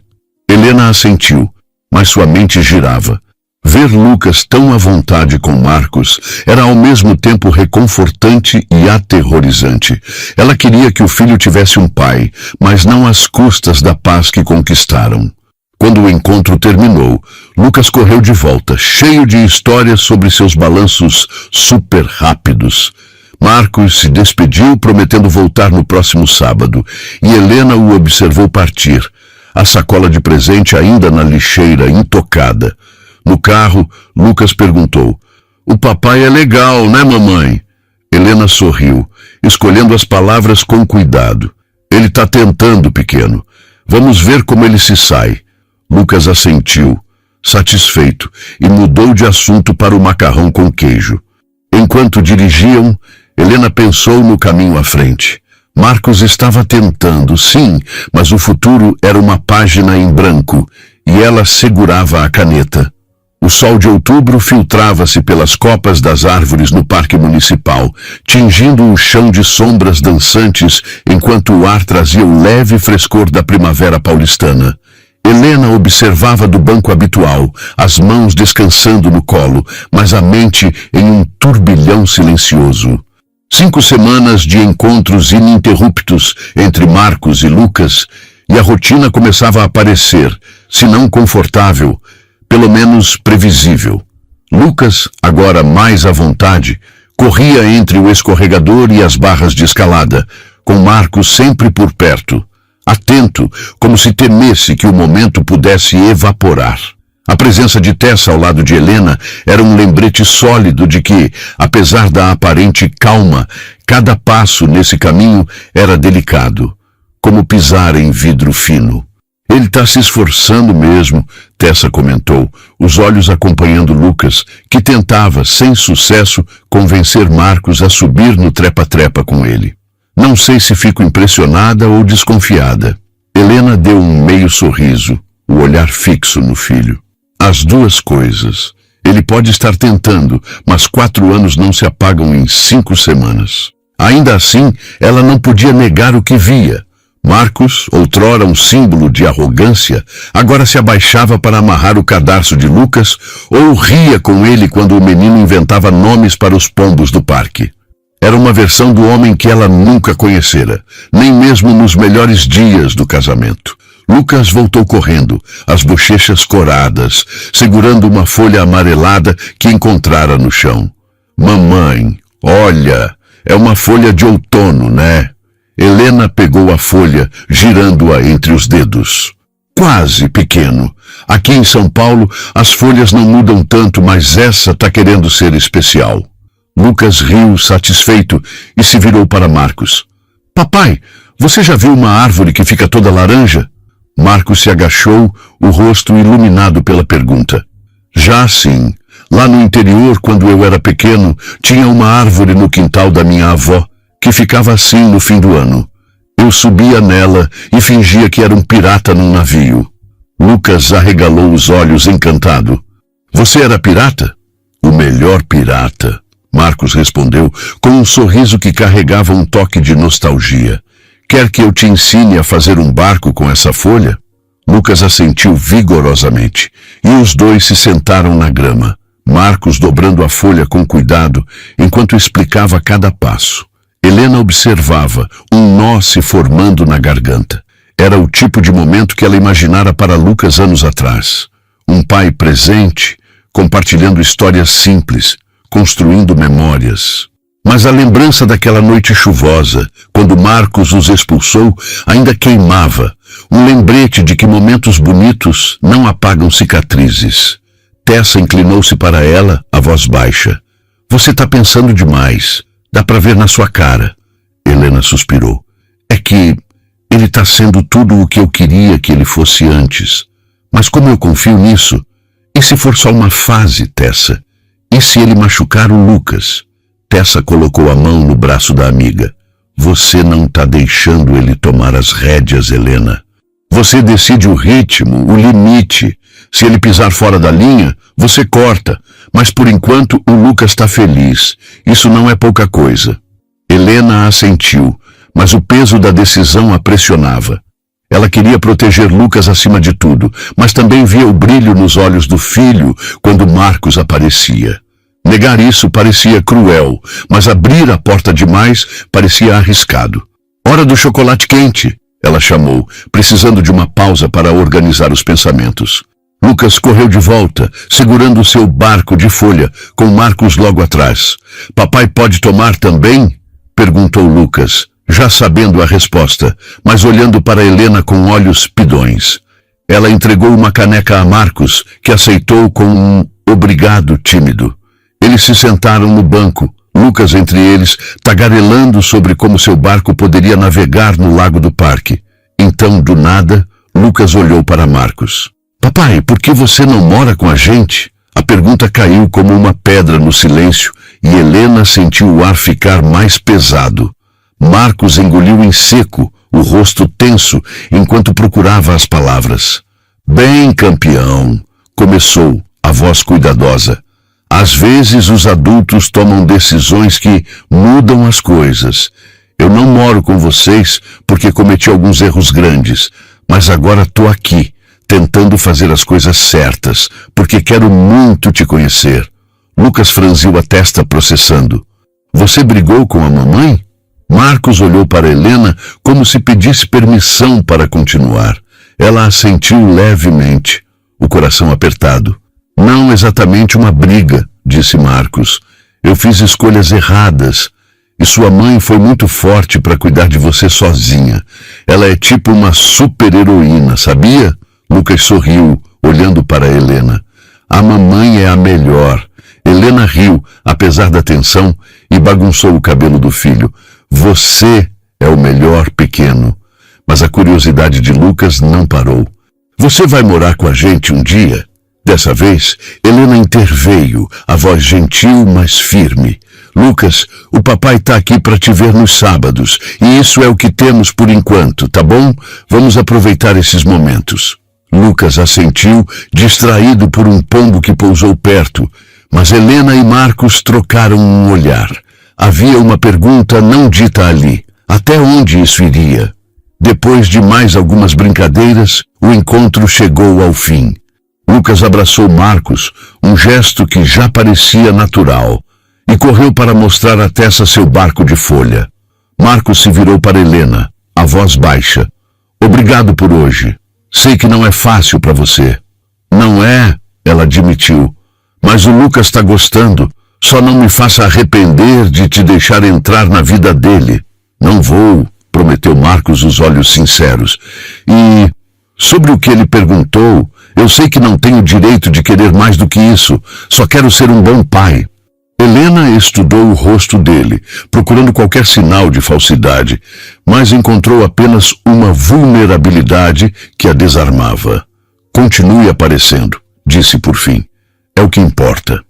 Helena assentiu, mas sua mente girava. Ver Lucas tão à vontade com Marcos era ao mesmo tempo reconfortante e aterrorizante. Ela queria que o filho tivesse um pai, mas não às custas da paz que conquistaram. Quando o encontro terminou, Lucas correu de volta, cheio de histórias sobre seus balanços super rápidos. Marcos se despediu, prometendo voltar no próximo sábado, e Helena o observou partir, a sacola de presente ainda na lixeira, intocada. No carro, Lucas perguntou, "O papai é legal, né, mamãe?" Helena sorriu, escolhendo as palavras com cuidado. "Ele está tentando, pequeno. Vamos ver como ele se sai." Lucas assentiu, satisfeito, e mudou de assunto para o macarrão com queijo. Enquanto dirigiam, Helena pensou no caminho à frente. Marcos estava tentando, sim, mas o futuro era uma página em branco, e ela segurava a caneta. O sol de outubro filtrava-se pelas copas das árvores no parque municipal, tingindo o chão de sombras dançantes, enquanto o ar trazia o leve frescor da primavera paulistana. Helena observava do banco habitual, as mãos descansando no colo, mas a mente em um turbilhão silencioso. 5 semanas de encontros ininterruptos entre Marcos e Lucas, e a rotina começava a aparecer, se não confortável, pelo menos previsível. Lucas, agora mais à vontade, corria entre o escorregador e as barras de escalada, com Marcos sempre por perto, atento, como se temesse que o momento pudesse evaporar. A presença de Tessa ao lado de Helena era um lembrete sólido de que, apesar da aparente calma, cada passo nesse caminho era delicado, como pisar em vidro fino. "Ele está se esforçando mesmo", Tessa comentou, os olhos acompanhando Lucas, que tentava, sem sucesso, convencer Marcos a subir no trepa-trepa com ele. "Não sei se fico impressionada ou desconfiada." Helena deu um meio sorriso, o olhar fixo no filho. "As duas coisas. Ele pode estar tentando, mas 4 anos não se apagam em 5 semanas." Ainda assim, ela não podia negar o que via. Marcos, outrora um símbolo de arrogância, agora se abaixava para amarrar o cadarço de Lucas ou ria com ele quando o menino inventava nomes para os pombos do parque. Era uma versão do homem que ela nunca conhecera, nem mesmo nos melhores dias do casamento. Lucas voltou correndo, as bochechas coradas, segurando uma folha amarelada que encontrara no chão. "Mamãe, olha, é uma folha de outono, né?" Helena pegou a folha, girando-a entre os dedos. "Quase, pequeno. Aqui em São Paulo, as folhas não mudam tanto, mas essa tá querendo ser especial." Lucas riu, satisfeito, e se virou para Marcos. "Papai, você já viu uma árvore que fica toda laranja?" Marcos se agachou, o rosto iluminado pela pergunta. "Já sim. Lá no interior, quando eu era pequeno, tinha uma árvore no quintal da minha avó, que ficava assim no fim do ano. Eu subia nela e fingia que era um pirata num navio." Lucas arregalou os olhos encantado. "Você era pirata?" "O melhor pirata," Marcos respondeu com um sorriso que carregava um toque de nostalgia. "Quer que eu te ensine a fazer um barco com essa folha?" Lucas assentiu vigorosamente, e os dois se sentaram na grama, Marcos dobrando a folha com cuidado, enquanto explicava cada passo. Helena observava, um nó se formando na garganta. Era o tipo de momento que ela imaginara para Lucas anos atrás. Um pai presente, compartilhando histórias simples, construindo memórias. Mas a lembrança daquela noite chuvosa, quando Marcos os expulsou, ainda queimava, um lembrete de que momentos bonitos não apagam cicatrizes. Tessa inclinou-se para ela, a voz baixa. "Você está pensando demais. Dá para ver na sua cara." Helena suspirou. "É que ele está sendo tudo o que eu queria que ele fosse antes. Mas como eu confio nisso? E se for só uma fase, Tessa? E se ele machucar o Lucas? Tessa colocou a mão no braço da amiga. Você não está deixando ele tomar as rédeas, Helena. Você decide o ritmo, o limite. Se ele pisar fora da linha, você corta. Mas por enquanto o Lucas está feliz. Isso não é pouca coisa. Helena assentiu, mas o peso da decisão a pressionava. Ela queria proteger Lucas acima de tudo, mas também via o brilho nos olhos do filho quando Marcos aparecia. Negar isso parecia cruel, mas abrir a porta demais parecia arriscado. Hora do chocolate quente, ela chamou, precisando de uma pausa para organizar os pensamentos. Lucas correu de volta, segurando o seu barco de folha, com Marcos logo atrás. Papai pode tomar também? Perguntou Lucas, já sabendo a resposta, mas olhando para Helena com olhos pidões. Ela entregou uma caneca a Marcos, que aceitou com um obrigado tímido. Eles se sentaram no banco, Lucas entre eles, tagarelando sobre como seu barco poderia navegar no lago do parque. Então, do nada, Lucas olhou para Marcos. Papai, por que você não mora com a gente? A pergunta caiu como uma pedra no silêncio e Helena sentiu o ar ficar mais pesado. Marcos engoliu em seco, o rosto tenso, enquanto procurava as palavras. Bem, campeão, começou, a voz cuidadosa. Às vezes os adultos tomam decisões que mudam as coisas. Eu não moro com vocês porque cometi alguns erros grandes, mas agora estou aqui, tentando fazer as coisas certas, porque quero muito te conhecer. Lucas franziu a testa processando. Você brigou com a mamãe? Marcos olhou para Helena como se pedisse permissão para continuar. Ela assentiu levemente, o coração apertado. Não exatamente uma briga, disse Marcos. Eu fiz escolhas erradas. E sua mãe foi muito forte para cuidar de você sozinha. Ela é tipo uma super-heroína, sabia? Lucas sorriu, olhando para Helena. A mamãe é a melhor. Helena riu, apesar da tensão, e bagunçou o cabelo do filho. Você é o melhor, pequeno. Mas a curiosidade de Lucas não parou. Você vai morar com a gente um dia? Dessa vez, Helena interveio, a voz gentil, mas firme. Lucas, o papai está aqui para te ver nos sábados, e isso é o que temos por enquanto, tá bom? Vamos aproveitar esses momentos. Lucas assentiu, distraído por um pombo que pousou perto, mas Helena e Marcos trocaram um olhar. Havia uma pergunta não dita ali. Até onde isso iria? Depois de mais algumas brincadeiras, o encontro chegou ao fim. Lucas abraçou Marcos, um gesto que já parecia natural, e correu para mostrar a Tessa seu barco de folha. Marcos se virou para Helena, a voz baixa. Obrigado por hoje. Sei que não é fácil para você. Não é, ela admitiu. Mas o Lucas está gostando. Só não me faça arrepender de te deixar entrar na vida dele. Não vou, prometeu Marcos, os olhos sinceros. E, sobre o que ele perguntou, eu sei que não tenho direito de querer mais do que isso. Só quero ser um bom pai. Helena estudou o rosto dele, procurando qualquer sinal de falsidade, mas encontrou apenas uma vulnerabilidade que a desarmava. Continue aparecendo, disse por fim. É o que importa.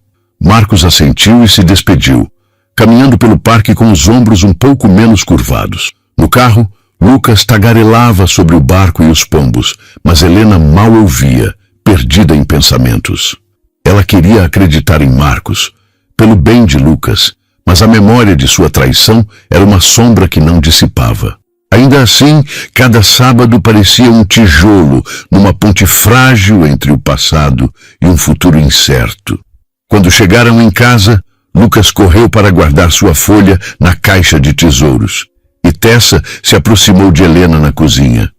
Marcos assentiu e se despediu, caminhando pelo parque com os ombros um pouco menos curvados. No carro, Lucas tagarelava sobre o barco e os pombos, mas Helena mal ouvia, perdida em pensamentos. Ela queria acreditar em Marcos, pelo bem de Lucas, mas a memória de sua traição era uma sombra que não dissipava. Ainda assim, cada sábado parecia um tijolo numa ponte frágil entre o passado e um futuro incerto. Quando chegaram em casa, Lucas correu para guardar sua folha na caixa de tesouros. E Tessa se aproximou de Helena na cozinha.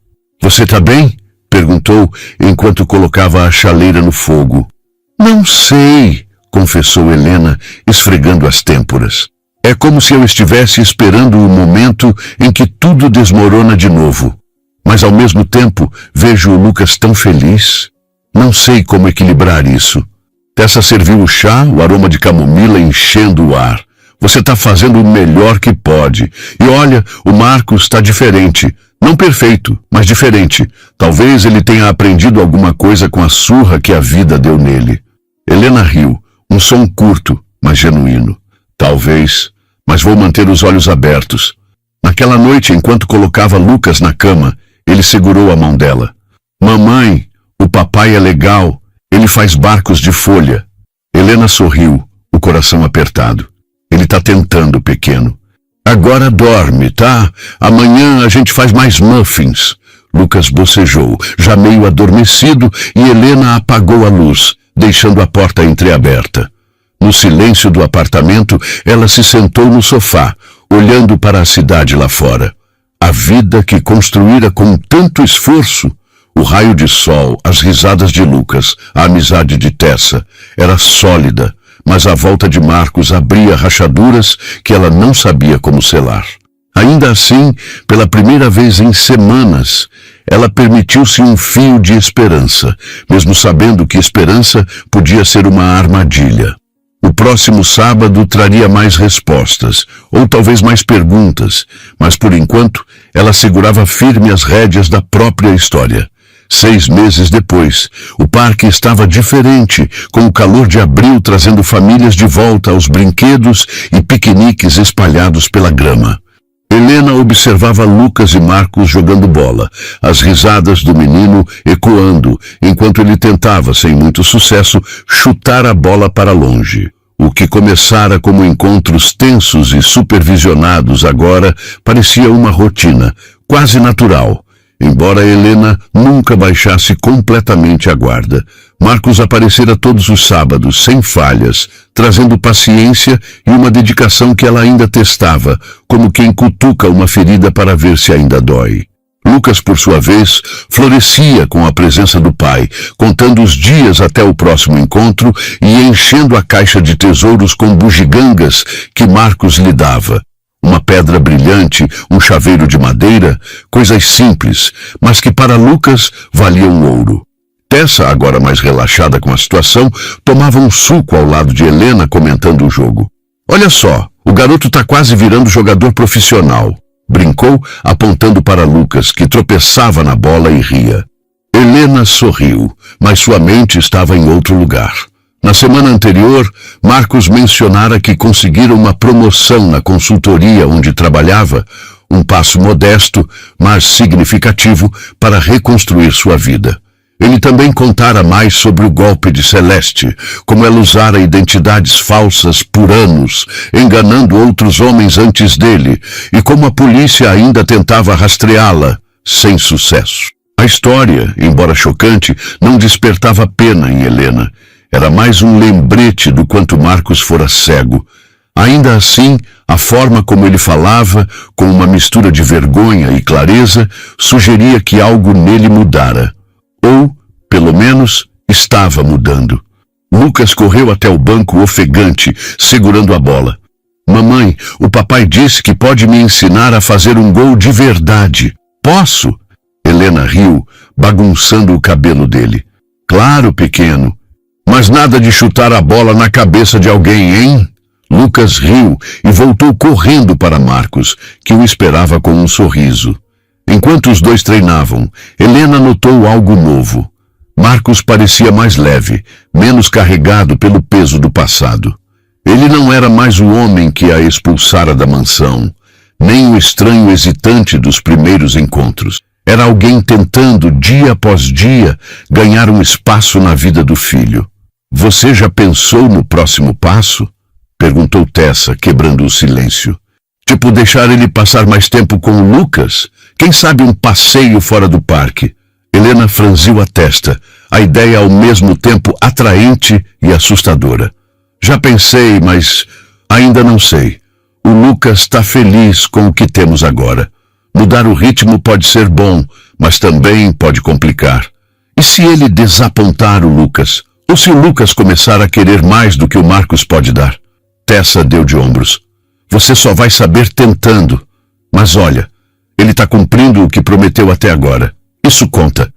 Você está bem? Perguntou enquanto colocava a chaleira no fogo. Não sei, confessou Helena, esfregando as têmporas. É como se eu estivesse esperando o momento em que tudo desmorona de novo. Mas ao mesmo tempo vejo o Lucas tão feliz. Não sei como equilibrar isso. Tessa serviu o chá, o aroma de camomila enchendo o ar. Você está fazendo o melhor que pode. E olha, o Marcos está diferente. Não perfeito, mas diferente. Talvez ele tenha aprendido alguma coisa com a surra que a vida deu nele. Helena riu, um som curto, mas genuíno. Talvez, mas vou manter os olhos abertos. Naquela noite, enquanto colocava Lucas na cama, ele segurou a mão dela. Mamãe, o papai é legal, ele faz barcos de folha. Helena sorriu, o coração apertado. Ele tá tentando, pequeno. Agora dorme, tá? Amanhã a gente faz mais muffins. Lucas bocejou, já meio adormecido, e Helena apagou a luz, deixando a porta entreaberta. No silêncio do apartamento, ela se sentou no sofá, olhando para a cidade lá fora. A vida que construíra com tanto esforço, o raio de sol, as risadas de Lucas, a amizade de Tessa, era sólida, mas a volta de Marcos abria rachaduras que ela não sabia como selar. Ainda assim, pela primeira vez em semanas, ela permitiu-se um fio de esperança, mesmo sabendo que esperança podia ser uma armadilha. O próximo sábado traria mais respostas, ou talvez mais perguntas, mas por enquanto ela segurava firme as rédeas da própria história. 6 meses depois, o parque estava diferente, com o calor de abril trazendo famílias de volta aos brinquedos e piqueniques espalhados pela grama. Helena observava Lucas e Marcos jogando bola, as risadas do menino ecoando, enquanto ele tentava, sem muito sucesso, chutar a bola para longe. O que começara como encontros tensos e supervisionados agora parecia uma rotina, quase natural. Embora Helena nunca baixasse completamente a guarda, Marcos aparecera todos os sábados, sem falhas, trazendo paciência e uma dedicação que ela ainda testava, como quem cutuca uma ferida para ver se ainda dói. Lucas, por sua vez, florescia com a presença do pai, contando os dias até o próximo encontro e enchendo a caixa de tesouros com bugigangas que Marcos lhe dava. Uma pedra brilhante, um chaveiro de madeira, coisas simples, mas que para Lucas valiam ouro. Tessa, agora mais relaxada com a situação, tomava um suco ao lado de Helena comentando o jogo. Olha só, o garoto tá quase virando jogador profissional. Brincou, apontando para Lucas, que tropeçava na bola e ria. Helena sorriu, mas sua mente estava em outro lugar. Na semana anterior, Marcos mencionara que conseguira uma promoção na consultoria onde trabalhava, um passo modesto, mas significativo para reconstruir sua vida. Ele também contara mais sobre o golpe de Celeste, como ela usara identidades falsas por anos, enganando outros homens antes dele, e como a polícia ainda tentava rastreá-la, sem sucesso. A história, embora chocante, não despertava pena em Helena. Era mais um lembrete do quanto Marcos fora cego. Ainda assim, a forma como ele falava, com uma mistura de vergonha e clareza, sugeria que algo nele mudara. Ou, pelo menos, estava mudando. Lucas correu até o banco ofegante, segurando a bola. Mamãe, o papai disse que pode me ensinar a fazer um gol de verdade. Posso? Helena riu, bagunçando o cabelo dele. Claro, pequeno. Mas nada de chutar a bola na cabeça de alguém, hein? Lucas riu e voltou correndo para Marcos, que o esperava com um sorriso. Enquanto os dois treinavam, Helena notou algo novo. Marcos parecia mais leve, menos carregado pelo peso do passado. Ele não era mais o homem que a expulsara da mansão, nem o estranho hesitante dos primeiros encontros. Era alguém tentando, dia após dia, ganhar um espaço na vida do filho. Você já pensou no próximo passo? Perguntou Tessa, quebrando o silêncio. Tipo, deixar ele passar mais tempo com o Lucas? Quem sabe um passeio fora do parque? Helena franziu a testa, a ideia ao mesmo tempo atraente e assustadora. Já pensei, mas ainda não sei. O Lucas está feliz com o que temos agora. Mudar o ritmo pode ser bom, mas também pode complicar. E se ele desapontar o Lucas? Ou se o Lucas começar a querer mais do que o Marcos pode dar? Tessa deu de ombros. Você só vai saber tentando. Mas olha, ele está cumprindo o que prometeu até agora. Isso conta.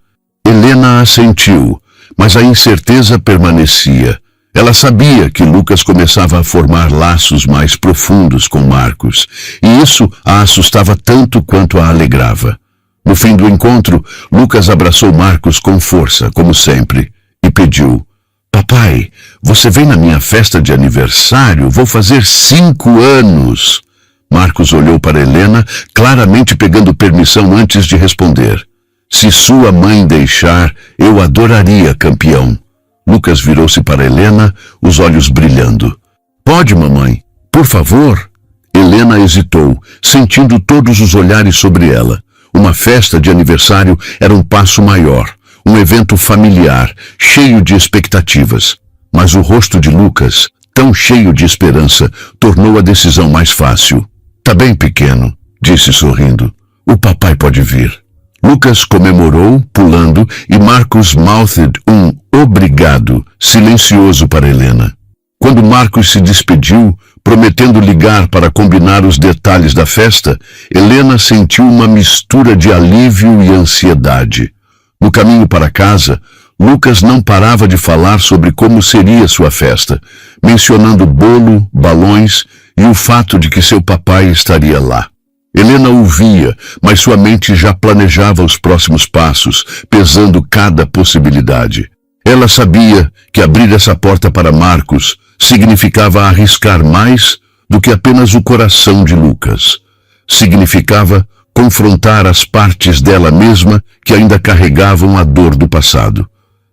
Helena assentiu, mas a incerteza permanecia. Ela sabia que Lucas começava a formar laços mais profundos com Marcos, e isso a assustava tanto quanto a alegrava. No fim do encontro, Lucas abraçou Marcos com força, como sempre, e pediu: "Papai, você vem na minha festa de aniversário? Vou fazer 5 anos." Marcos olhou para Helena, claramente pegando permissão antes de responder. "Se sua mãe deixar, eu adoraria, campeão." Lucas virou-se para Helena, os olhos brilhando. "Pode, mamãe? Por favor?" Helena hesitou, sentindo todos os olhares sobre ela. Uma festa de aniversário era um passo maior, um evento familiar, cheio de expectativas. Mas o rosto de Lucas, tão cheio de esperança, tornou a decisão mais fácil. "Tá bem, pequeno", disse sorrindo. "O papai pode vir." Lucas comemorou, pulando, e Marcos mouthed um obrigado, silencioso para Helena. Quando Marcos se despediu, prometendo ligar para combinar os detalhes da festa, Helena sentiu uma mistura de alívio e ansiedade. No caminho para casa, Lucas não parava de falar sobre como seria sua festa, mencionando bolo, balões e o fato de que seu papai estaria lá. Helena ouvia, mas sua mente já planejava os próximos passos, pesando cada possibilidade. Ela sabia que abrir essa porta para Marcos significava arriscar mais do que apenas o coração de Lucas. Significava confrontar as partes dela mesma que ainda carregavam a dor do passado.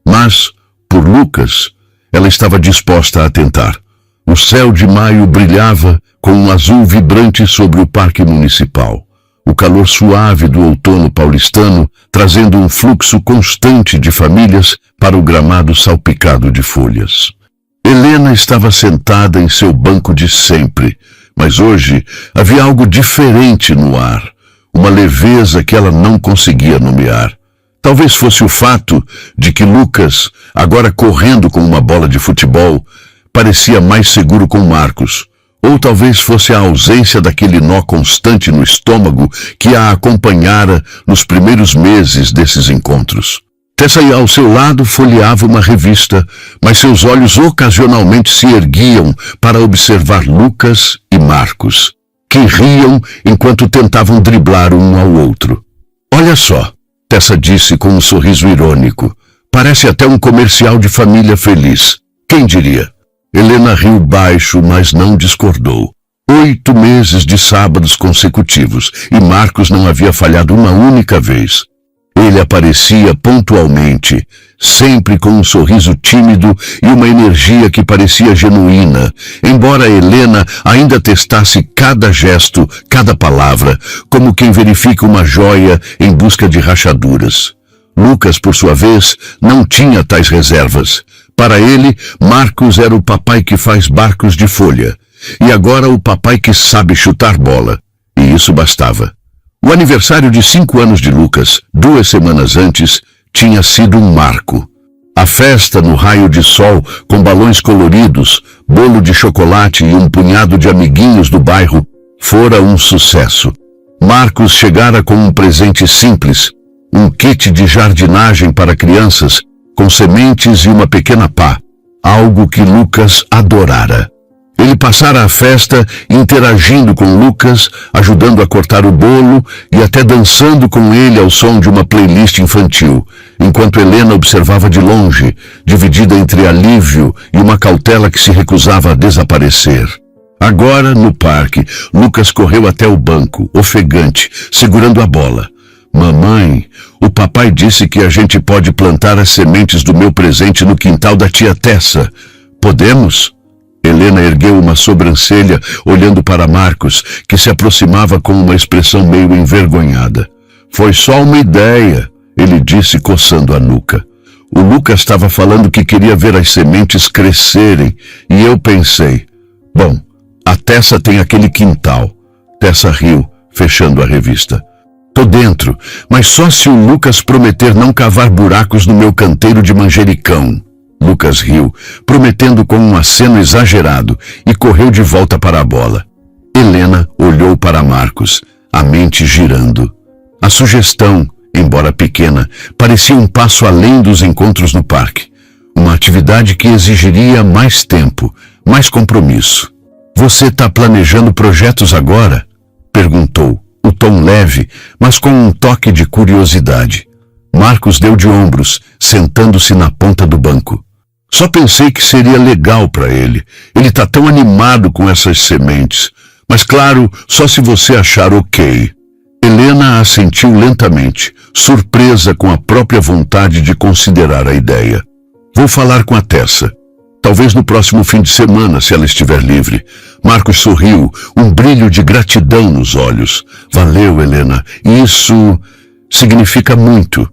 Mas, por Lucas, ela estava disposta a tentar. O céu de maio brilhava com um azul vibrante sobre o parque municipal. O calor suave do outono paulistano trazendo um fluxo constante de famílias para o gramado salpicado de folhas. Helena estava sentada em seu banco de sempre, mas hoje havia algo diferente no ar, uma leveza que ela não conseguia nomear. Talvez fosse o fato de que Lucas, agora correndo com uma bola de futebol, parecia mais seguro com Marcos, ou talvez fosse a ausência daquele nó constante no estômago que a acompanhara nos primeiros meses desses encontros. Tessa ao seu lado folheava uma revista, mas seus olhos ocasionalmente se erguiam para observar Lucas e Marcos, que riam enquanto tentavam driblar um ao outro. "Olha só", Tessa disse com um sorriso irônico. "Parece até um comercial de família feliz. Quem diria?" Helena riu baixo, mas não discordou. 8 meses de sábados consecutivos, e Marcos não havia falhado uma única vez. Ele aparecia pontualmente, sempre com um sorriso tímido e uma energia que parecia genuína, embora Helena ainda testasse cada gesto, cada palavra, como quem verifica uma joia em busca de rachaduras. Lucas, por sua vez, não tinha tais reservas. Para ele, Marcos era o papai que faz barcos de folha, e agora o papai que sabe chutar bola. E isso bastava. O aniversário de 5 anos de Lucas, 2 semanas antes, tinha sido um marco. A festa no raio de sol, com balões coloridos, bolo de chocolate e um punhado de amiguinhos do bairro, fora um sucesso. Marcos chegara com um presente simples, um kit de jardinagem para crianças, com sementes e uma pequena pá, algo que Lucas adorara. Ele passara a festa interagindo com Lucas, ajudando a cortar o bolo e até dançando com ele ao som de uma playlist infantil, enquanto Helena observava de longe, dividida entre alívio e uma cautela que se recusava a desaparecer. Agora, no parque, Lucas correu até o banco, ofegante, segurando a bola. "Mamãe, o papai disse que a gente pode plantar as sementes do meu presente no quintal da tia Tessa. Podemos?" Helena ergueu uma sobrancelha, olhando para Marcos, que se aproximava com uma expressão meio envergonhada. "Foi só uma ideia", ele disse, coçando a nuca. O Lucas estava falando que queria ver as sementes crescerem, e eu pensei, bom, a Tessa tem aquele quintal. Tessa riu, fechando a revista. "Tô dentro, mas só se o Lucas prometer não cavar buracos no meu canteiro de manjericão." Lucas riu, prometendo com um aceno exagerado, e correu de volta para a bola. Helena olhou para Marcos, a mente girando. A sugestão, embora pequena, parecia um passo além dos encontros no parque. Uma atividade que exigiria mais tempo, mais compromisso. "Você está planejando projetos agora?" perguntou, o tom leve, mas com um toque de curiosidade. Marcos deu de ombros, sentando-se na ponta do banco. Só pensei que seria legal para ele. Ele tá tão animado com essas sementes. Mas claro, só se você achar ok. Helena assentiu lentamente, surpresa com a própria vontade de considerar a ideia. Vou falar com a Tessa. Talvez no próximo fim de semana, se ela estiver livre. Marcos sorriu, um brilho de gratidão nos olhos. Valeu, Helena. Isso significa muito.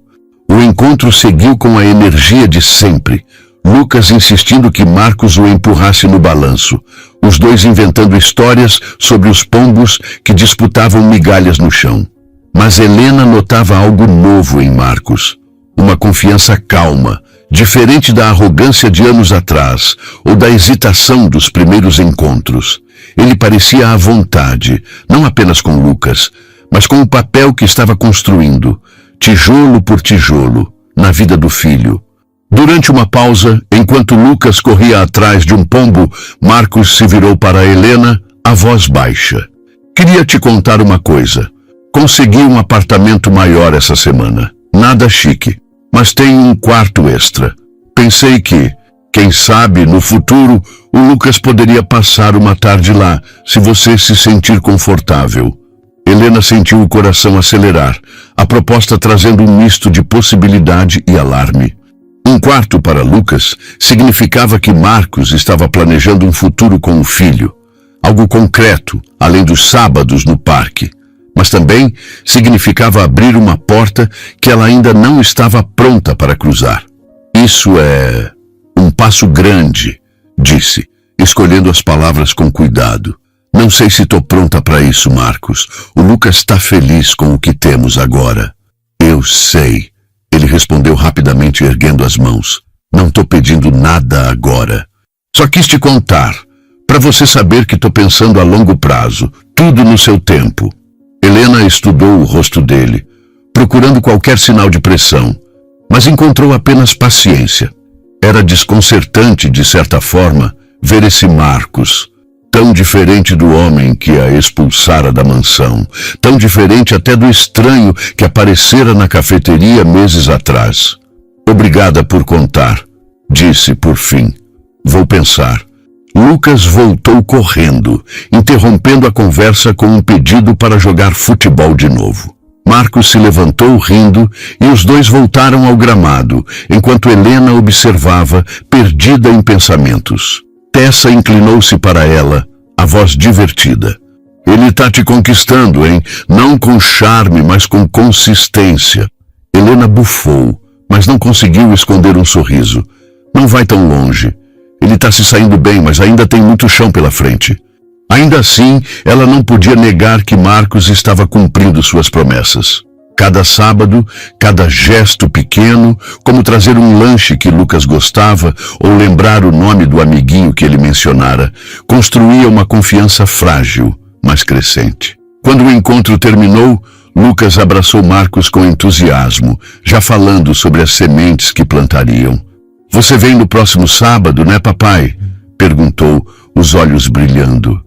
O encontro seguiu com a energia de sempre. Lucas insistindo que Marcos o empurrasse no balanço. Os dois inventando histórias sobre os pombos que disputavam migalhas no chão. Mas Helena notava algo novo em Marcos. Uma confiança calma, diferente da arrogância de anos atrás, ou da hesitação dos primeiros encontros. Ele parecia à vontade, não apenas com Lucas, mas com o papel que estava construindo, tijolo por tijolo, na vida do filho. Durante uma pausa, enquanto Lucas corria atrás de um pombo, Marcos se virou para Helena, a voz baixa. Queria te contar uma coisa. Consegui um apartamento maior essa semana. Nada chique, mas tem um quarto extra. Pensei que, quem sabe, no futuro, o Lucas poderia passar uma tarde lá, se você se sentir confortável. Helena sentiu o coração acelerar, a proposta trazendo um misto de possibilidade e alarme. Um quarto para Lucas significava que Marcos estava planejando um futuro com o filho, algo concreto, além dos sábados no parque. Mas também significava abrir uma porta que ela ainda não estava pronta para cruzar. Isso é um passo grande, disse, escolhendo as palavras com cuidado. Não sei se estou pronta para isso, Marcos. O Lucas está feliz com o que temos agora. Eu sei. Ele respondeu rapidamente, erguendo as mãos. Não estou pedindo nada agora. Só quis te contar, para você saber que estou pensando a longo prazo, tudo no seu tempo. Helena estudou o rosto dele, procurando qualquer sinal de pressão, mas encontrou apenas paciência. Era desconcertante, de certa forma, ver esse Marcos, tão diferente do homem que a expulsara da mansão, tão diferente até do estranho que aparecera na cafeteria meses atrás. Obrigada por contar, disse por fim. Vou pensar. Lucas voltou correndo, interrompendo a conversa com um pedido para jogar futebol de novo. Marcos se levantou rindo e os dois voltaram ao gramado, enquanto Helena observava, perdida em pensamentos. Tessa inclinou-se para ela, a voz divertida. Ele tá te conquistando, hein? Não com charme, mas com consistência. Helena bufou, mas não conseguiu esconder um sorriso. Não vai tão longe. Ele tá se saindo bem, mas ainda tem muito chão pela frente. Ainda assim, ela não podia negar que Marcos estava cumprindo suas promessas. Cada sábado, cada gesto pequeno, como trazer um lanche que Lucas gostava ou lembrar o nome do amiguinho que ele mencionara, construía uma confiança frágil, mas crescente. Quando o encontro terminou, Lucas abraçou Marcos com entusiasmo, já falando sobre as sementes que plantariam. Você vem no próximo sábado, né, papai? Perguntou, os olhos brilhando.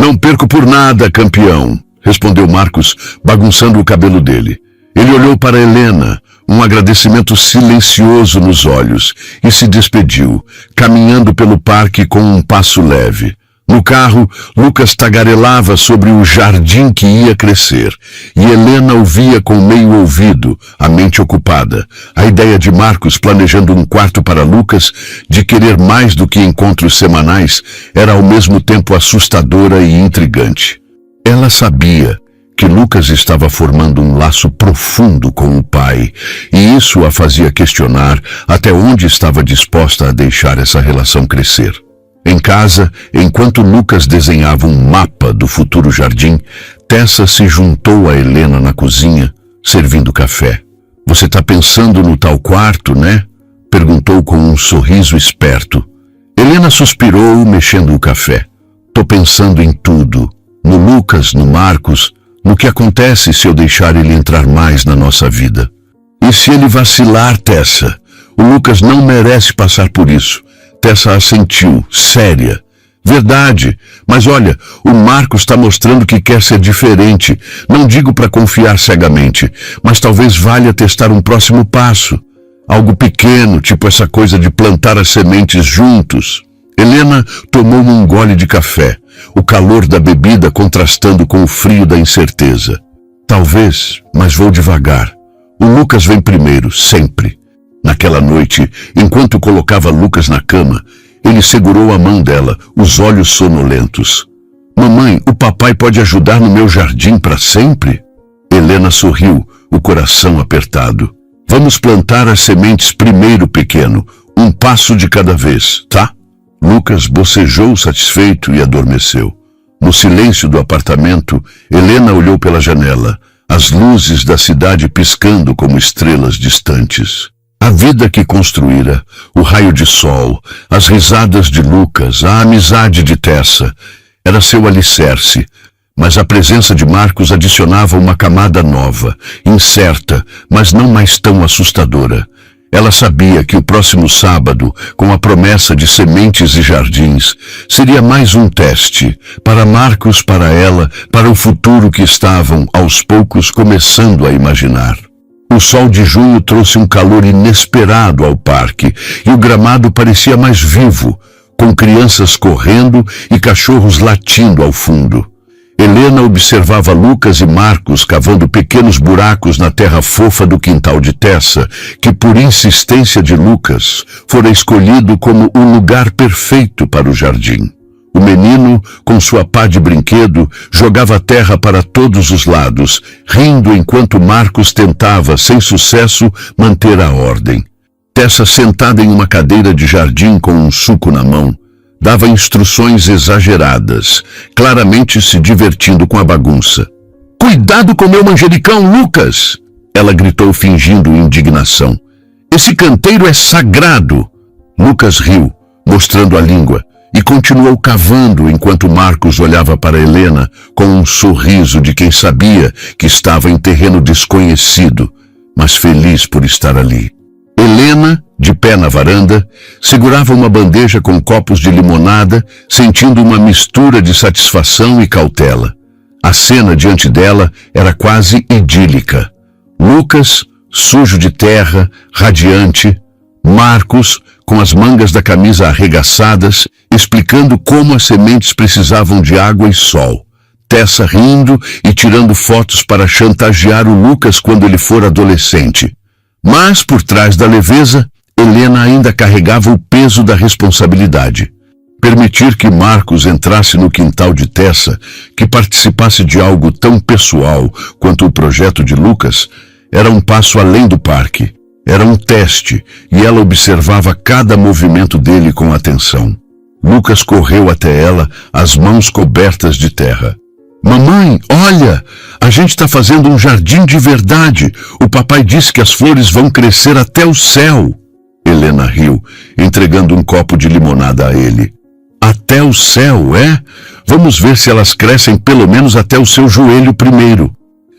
Não perco por nada, campeão, respondeu Marcos, bagunçando o cabelo dele. Ele olhou para Helena, um agradecimento silencioso nos olhos, e se despediu, caminhando pelo parque com um passo leve. No carro, Lucas tagarelava sobre o jardim que ia crescer, e Helena ouvia com meio ouvido, a mente ocupada. A ideia de Marcos planejando um quarto para Lucas, de querer mais do que encontros semanais, era ao mesmo tempo assustadora e intrigante. Ela sabia que Lucas estava formando um laço profundo com o pai, e isso a fazia questionar até onde estava disposta a deixar essa relação crescer. Em casa, enquanto Lucas desenhava um mapa do futuro jardim, Tessa se juntou a Helena na cozinha, servindo café. Você está pensando no tal quarto, né? Perguntou com um sorriso esperto. Helena suspirou, mexendo o café. Tô pensando em tudo. No Lucas, no Marcos, no que acontece se eu deixar ele entrar mais na nossa vida. E se ele vacilar, Tessa? O Lucas não merece passar por isso. Tessa assentiu, séria. Verdade, mas olha, o Marcos está mostrando que quer ser diferente. Não digo para confiar cegamente, mas talvez valha testar um próximo passo. Algo pequeno, tipo essa coisa de plantar as sementes juntos. Helena tomou um gole de café, o calor da bebida contrastando com o frio da incerteza. Talvez, mas vou devagar. O Lucas vem primeiro, sempre. Naquela noite, enquanto colocava Lucas na cama, ele segurou a mão dela, os olhos sonolentos. Mamãe, o papai pode ajudar no meu jardim para sempre? Helena sorriu, o coração apertado. Vamos plantar as sementes primeiro, pequeno, um passo de cada vez, tá? Lucas bocejou satisfeito e adormeceu. No silêncio do apartamento, Helena olhou pela janela, as luzes da cidade piscando como estrelas distantes. A vida que construíra, o raio de sol, as risadas de Lucas, a amizade de Tessa, era seu alicerce, mas a presença de Marcos adicionava uma camada nova, incerta, mas não mais tão assustadora. Ela sabia que o próximo sábado, com a promessa de sementes e jardins, seria mais um teste, para Marcos, para ela, para o futuro que estavam, aos poucos, começando a imaginar. O sol de junho trouxe um calor inesperado ao parque, e o gramado parecia mais vivo, com crianças correndo e cachorros latindo ao fundo. Helena observava Lucas e Marcos cavando pequenos buracos na terra fofa do quintal de Tessa, que por insistência de Lucas, fora escolhido como o lugar perfeito para o jardim. O menino, com sua pá de brinquedo, jogava terra para todos os lados, rindo enquanto Marcos tentava, sem sucesso, manter a ordem. Tessa, sentada em uma cadeira de jardim com um suco na mão, dava instruções exageradas, claramente se divertindo com a bagunça. "Cuidado com meu manjericão, Lucas!" Ela gritou fingindo indignação. "Esse canteiro é sagrado!" Lucas riu, mostrando a língua, e continuou cavando enquanto Marcos olhava para Helena com um sorriso de quem sabia que estava em terreno desconhecido, mas feliz por estar ali. Helena, de pé na varanda, segurava uma bandeja com copos de limonada, sentindo uma mistura de satisfação e cautela. A cena diante dela era quase idílica. Lucas, sujo de terra, radiante. Marcos, com as mangas da camisa arregaçadas, explicando como as sementes precisavam de água e sol. Tessa rindo e tirando fotos para chantagear o Lucas quando ele for adolescente. Mas, por trás da leveza, Helena ainda carregava o peso da responsabilidade. Permitir que Marcos entrasse no quintal de Tessa, que participasse de algo tão pessoal quanto o projeto de Lucas, era um passo além do parque. Era um teste, e ela observava cada movimento dele com atenção. Lucas correu até ela, as mãos cobertas de terra. "Mamãe, olha! A gente está fazendo um jardim de verdade. O papai disse que as flores vão crescer até o céu." Helena riu, entregando um copo de limonada a ele. "Até o céu, é? Vamos ver se elas crescem pelo menos até o seu joelho primeiro."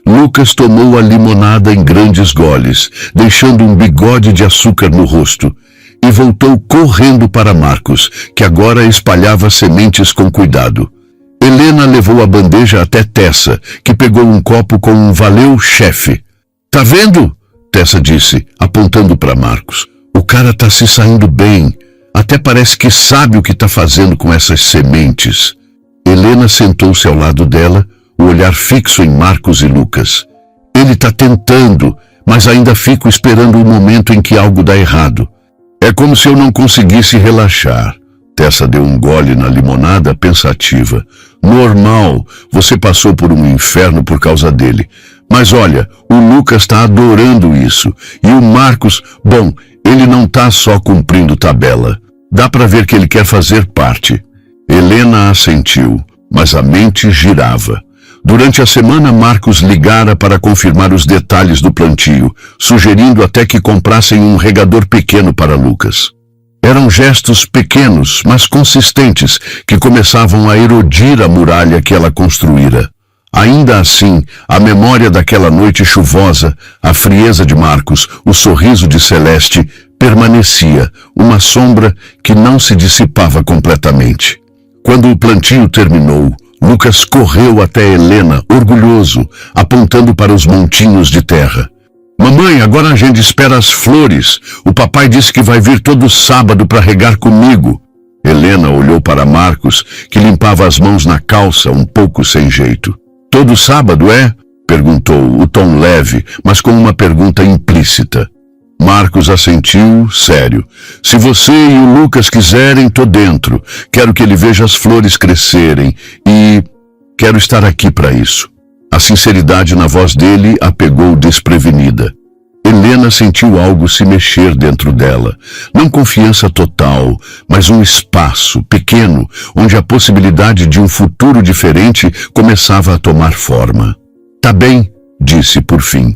Lucas tomou a limonada em grandes goles, deixando um bigode de açúcar no rosto, e voltou correndo para Marcos, que agora espalhava sementes com cuidado. Helena levou a bandeja até Tessa, que pegou um copo com um "valeu, chefe." "Tá vendo?" Tessa disse, apontando para Marcos. "O cara tá se saindo bem. Até parece que sabe o que tá fazendo com essas sementes." Helena sentou-se ao lado dela, o olhar fixo em Marcos e Lucas. "Ele tá tentando, mas ainda fico esperando o momento em que algo dá errado. É como se eu não conseguisse relaxar." Tessa deu um gole na limonada pensativa. "Normal, você passou por um inferno por causa dele. Mas olha, o Lucas está adorando isso. E o Marcos, bom, ele não está só cumprindo tabela. Dá para ver que ele quer fazer parte." Helena assentiu, mas a mente girava. Durante a semana, Marcos ligara para confirmar os detalhes do plantio, sugerindo até que comprassem um regador pequeno para Lucas. Eram gestos pequenos, mas consistentes, que começavam a erodir a muralha que ela construíra. Ainda assim, a memória daquela noite chuvosa, a frieza de Marcos, o sorriso de Celeste, permanecia, uma sombra que não se dissipava completamente. Quando o plantio terminou, Lucas correu até Helena, orgulhoso, apontando para os montinhos de terra. Mamãe, agora a gente espera as flores. O papai disse que vai vir todo sábado para regar comigo. Helena olhou para Marcos, que limpava as mãos na calça, um pouco sem jeito. Todo sábado, é? Perguntou, o tom leve, mas com uma pergunta implícita. Marcos assentiu, sério. Se você e o Lucas quiserem, tô dentro. Quero que ele veja as flores crescerem e quero estar aqui para isso. A sinceridade na voz dele a pegou desprevenida. Helena sentiu algo se mexer dentro dela. Não confiança total, mas um espaço pequeno onde a possibilidade de um futuro diferente começava a tomar forma. Tá bem, disse por fim.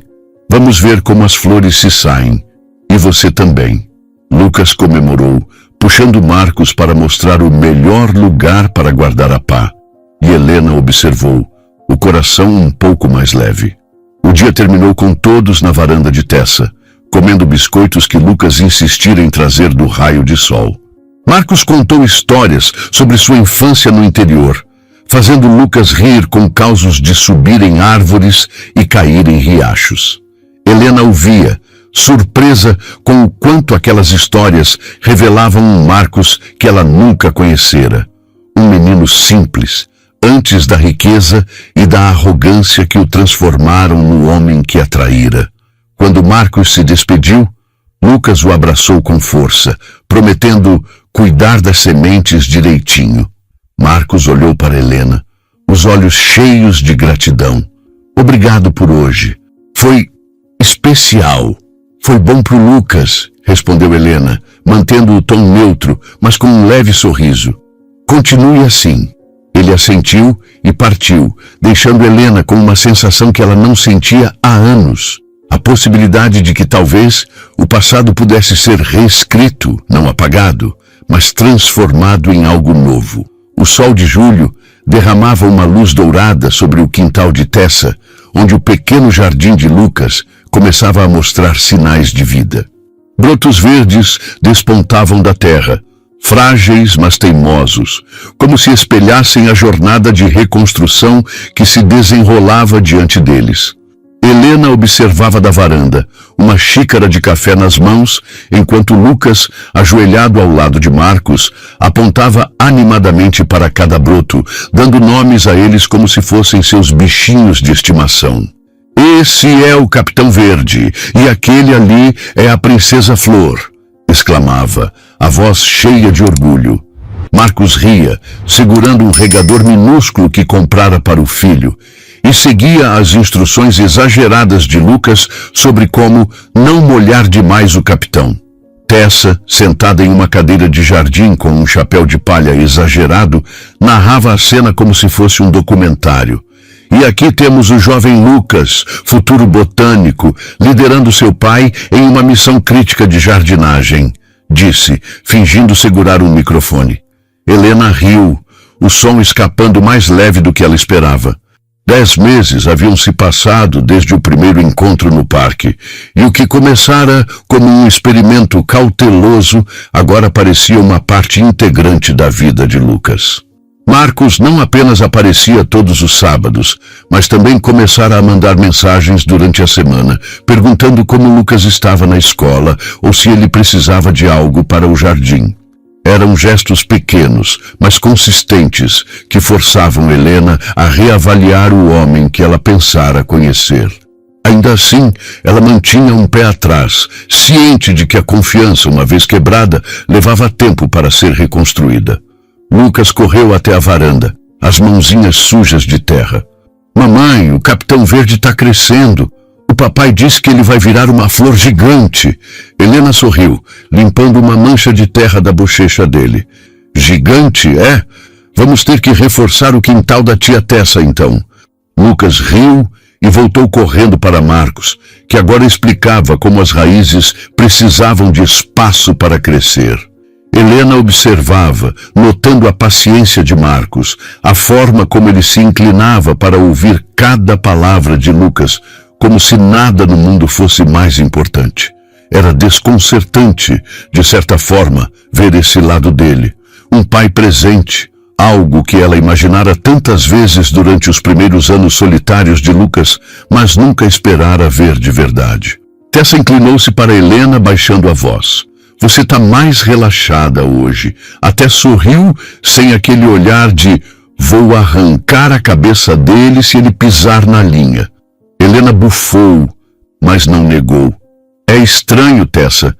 Vamos ver como as flores se saem. E você também. Lucas comemorou, puxando Marcos para mostrar o melhor lugar para guardar a pá. E Helena observou, o coração um pouco mais leve. O dia terminou com todos na varanda de Tessa, comendo biscoitos que Lucas insistira em trazer do raio de sol. Marcos contou histórias sobre sua infância no interior, fazendo Lucas rir com causos de subir em árvores e cair em riachos. Helena ouvia, surpresa com o quanto aquelas histórias revelavam um Marcos que ela nunca conhecera. Um menino simples, antes da riqueza e da arrogância que o transformaram no homem que a traíra. Quando Marcos se despediu, Lucas o abraçou com força, prometendo cuidar das sementes direitinho. Marcos olhou para Helena, os olhos cheios de gratidão. Obrigado por hoje. Foi especial. Foi bom pro Lucas, respondeu Helena, mantendo o tom neutro, mas com um leve sorriso. Continue assim. Ele assentiu e partiu, deixando Helena com uma sensação que ela não sentia há anos. A possibilidade de que talvez o passado pudesse ser reescrito, não apagado, mas transformado em algo novo. O sol de julho derramava uma luz dourada sobre o quintal de Tessa, onde o pequeno jardim de Lucas começava a mostrar sinais de vida. Brotos verdes despontavam da terra, frágeis mas teimosos, como se espelhassem a jornada de reconstrução que se desenrolava diante deles. Helena observava da varanda, uma xícara de café nas mãos, enquanto Lucas, ajoelhado ao lado de Marcos, apontava animadamente para cada broto, dando nomes a eles como se fossem seus bichinhos de estimação. Esse é o Capitão Verde, e aquele ali é a Princesa Flor, exclamava, a voz cheia de orgulho. Marcos ria, segurando um regador minúsculo que comprara para o filho, e seguia as instruções exageradas de Lucas sobre como não molhar demais o capitão. Tessa, sentada em uma cadeira de jardim com um chapéu de palha exagerado, narrava a cena como se fosse um documentário. E aqui temos o jovem Lucas, futuro botânico, liderando seu pai em uma missão crítica de jardinagem, disse, fingindo segurar um microfone. Helena riu, o som escapando mais leve do que ela esperava. 10 meses haviam se passado desde o primeiro encontro no parque, e o que começara como um experimento cauteloso agora parecia uma parte integrante da vida de Lucas. Marcos não apenas aparecia todos os sábados, mas também começara a mandar mensagens durante a semana, perguntando como Lucas estava na escola ou se ele precisava de algo para o jardim. Eram gestos pequenos, mas consistentes, que forçavam Helena a reavaliar o homem que ela pensara conhecer. Ainda assim, ela mantinha um pé atrás, ciente de que a confiança, uma vez quebrada, levava tempo para ser reconstruída. Lucas correu até a varanda, as mãozinhas sujas de terra. Mamãe, o Capitão Verde está crescendo. O papai disse que ele vai virar uma flor gigante. Helena sorriu, limpando uma mancha de terra da bochecha dele. Gigante, é? Vamos ter que reforçar o quintal da tia Tessa, então. Lucas riu e voltou correndo para Marcos, que agora explicava como as raízes precisavam de espaço para crescer. Helena observava, notando a paciência de Marcos, a forma como ele se inclinava para ouvir cada palavra de Lucas, como se nada no mundo fosse mais importante. Era desconcertante, de certa forma, ver esse lado dele. Um pai presente, algo que ela imaginara tantas vezes durante os primeiros anos solitários de Lucas, mas nunca esperara ver de verdade. Tessa inclinou-se para Helena, baixando a voz. Você está mais relaxada hoje. Até sorriu sem aquele olhar de vou arrancar a cabeça dele se ele pisar na linha. Helena bufou, mas não negou. É estranho, Tessa.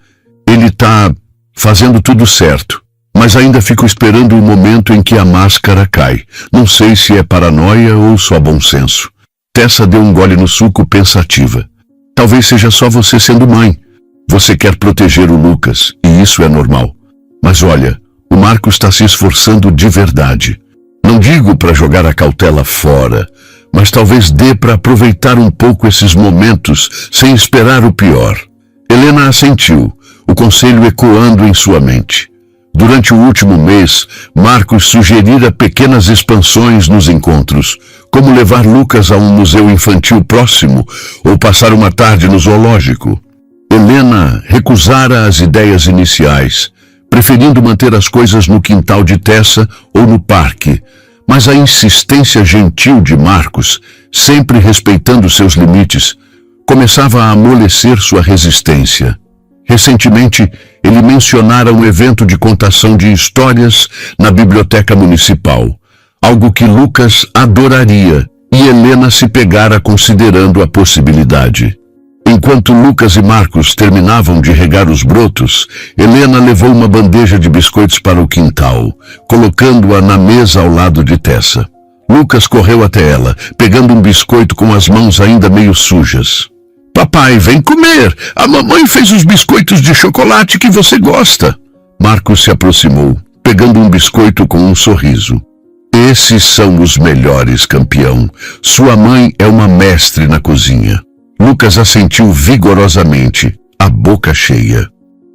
Ele está fazendo tudo certo. Mas ainda fico esperando o momento em que a máscara cai. Não sei se é paranoia ou só bom senso. Tessa deu um gole no suco pensativa. Talvez seja só você sendo mãe. Você quer proteger o Lucas, e isso é normal. Mas olha, o Marcos está se esforçando de verdade. Não digo para jogar a cautela fora, mas talvez dê para aproveitar um pouco esses momentos sem esperar o pior. Helena assentiu, o conselho ecoando em sua mente. Durante o último mês, Marcos sugerira pequenas expansões nos encontros, como levar Lucas a um museu infantil próximo ou passar uma tarde no zoológico. Helena recusara as ideias iniciais, preferindo manter as coisas no quintal de Tessa ou no parque, mas a insistência gentil de Marcos, sempre respeitando seus limites, começava a amolecer sua resistência. Recentemente, ele mencionara um evento de contação de histórias na biblioteca municipal, algo que Lucas adoraria, e Helena se pegara considerando a possibilidade. Enquanto Lucas e Marcos terminavam de regar os brotos, Helena levou uma bandeja de biscoitos para o quintal, colocando-a na mesa ao lado de Tessa. Lucas correu até ela, pegando um biscoito com as mãos ainda meio sujas. Papai, vem comer! A mamãe fez os biscoitos de chocolate que você gosta. Marcos se aproximou, pegando um biscoito com um sorriso. Esses são os melhores, campeão. Sua mãe é uma mestre na cozinha. Lucas assentiu vigorosamente, a boca cheia.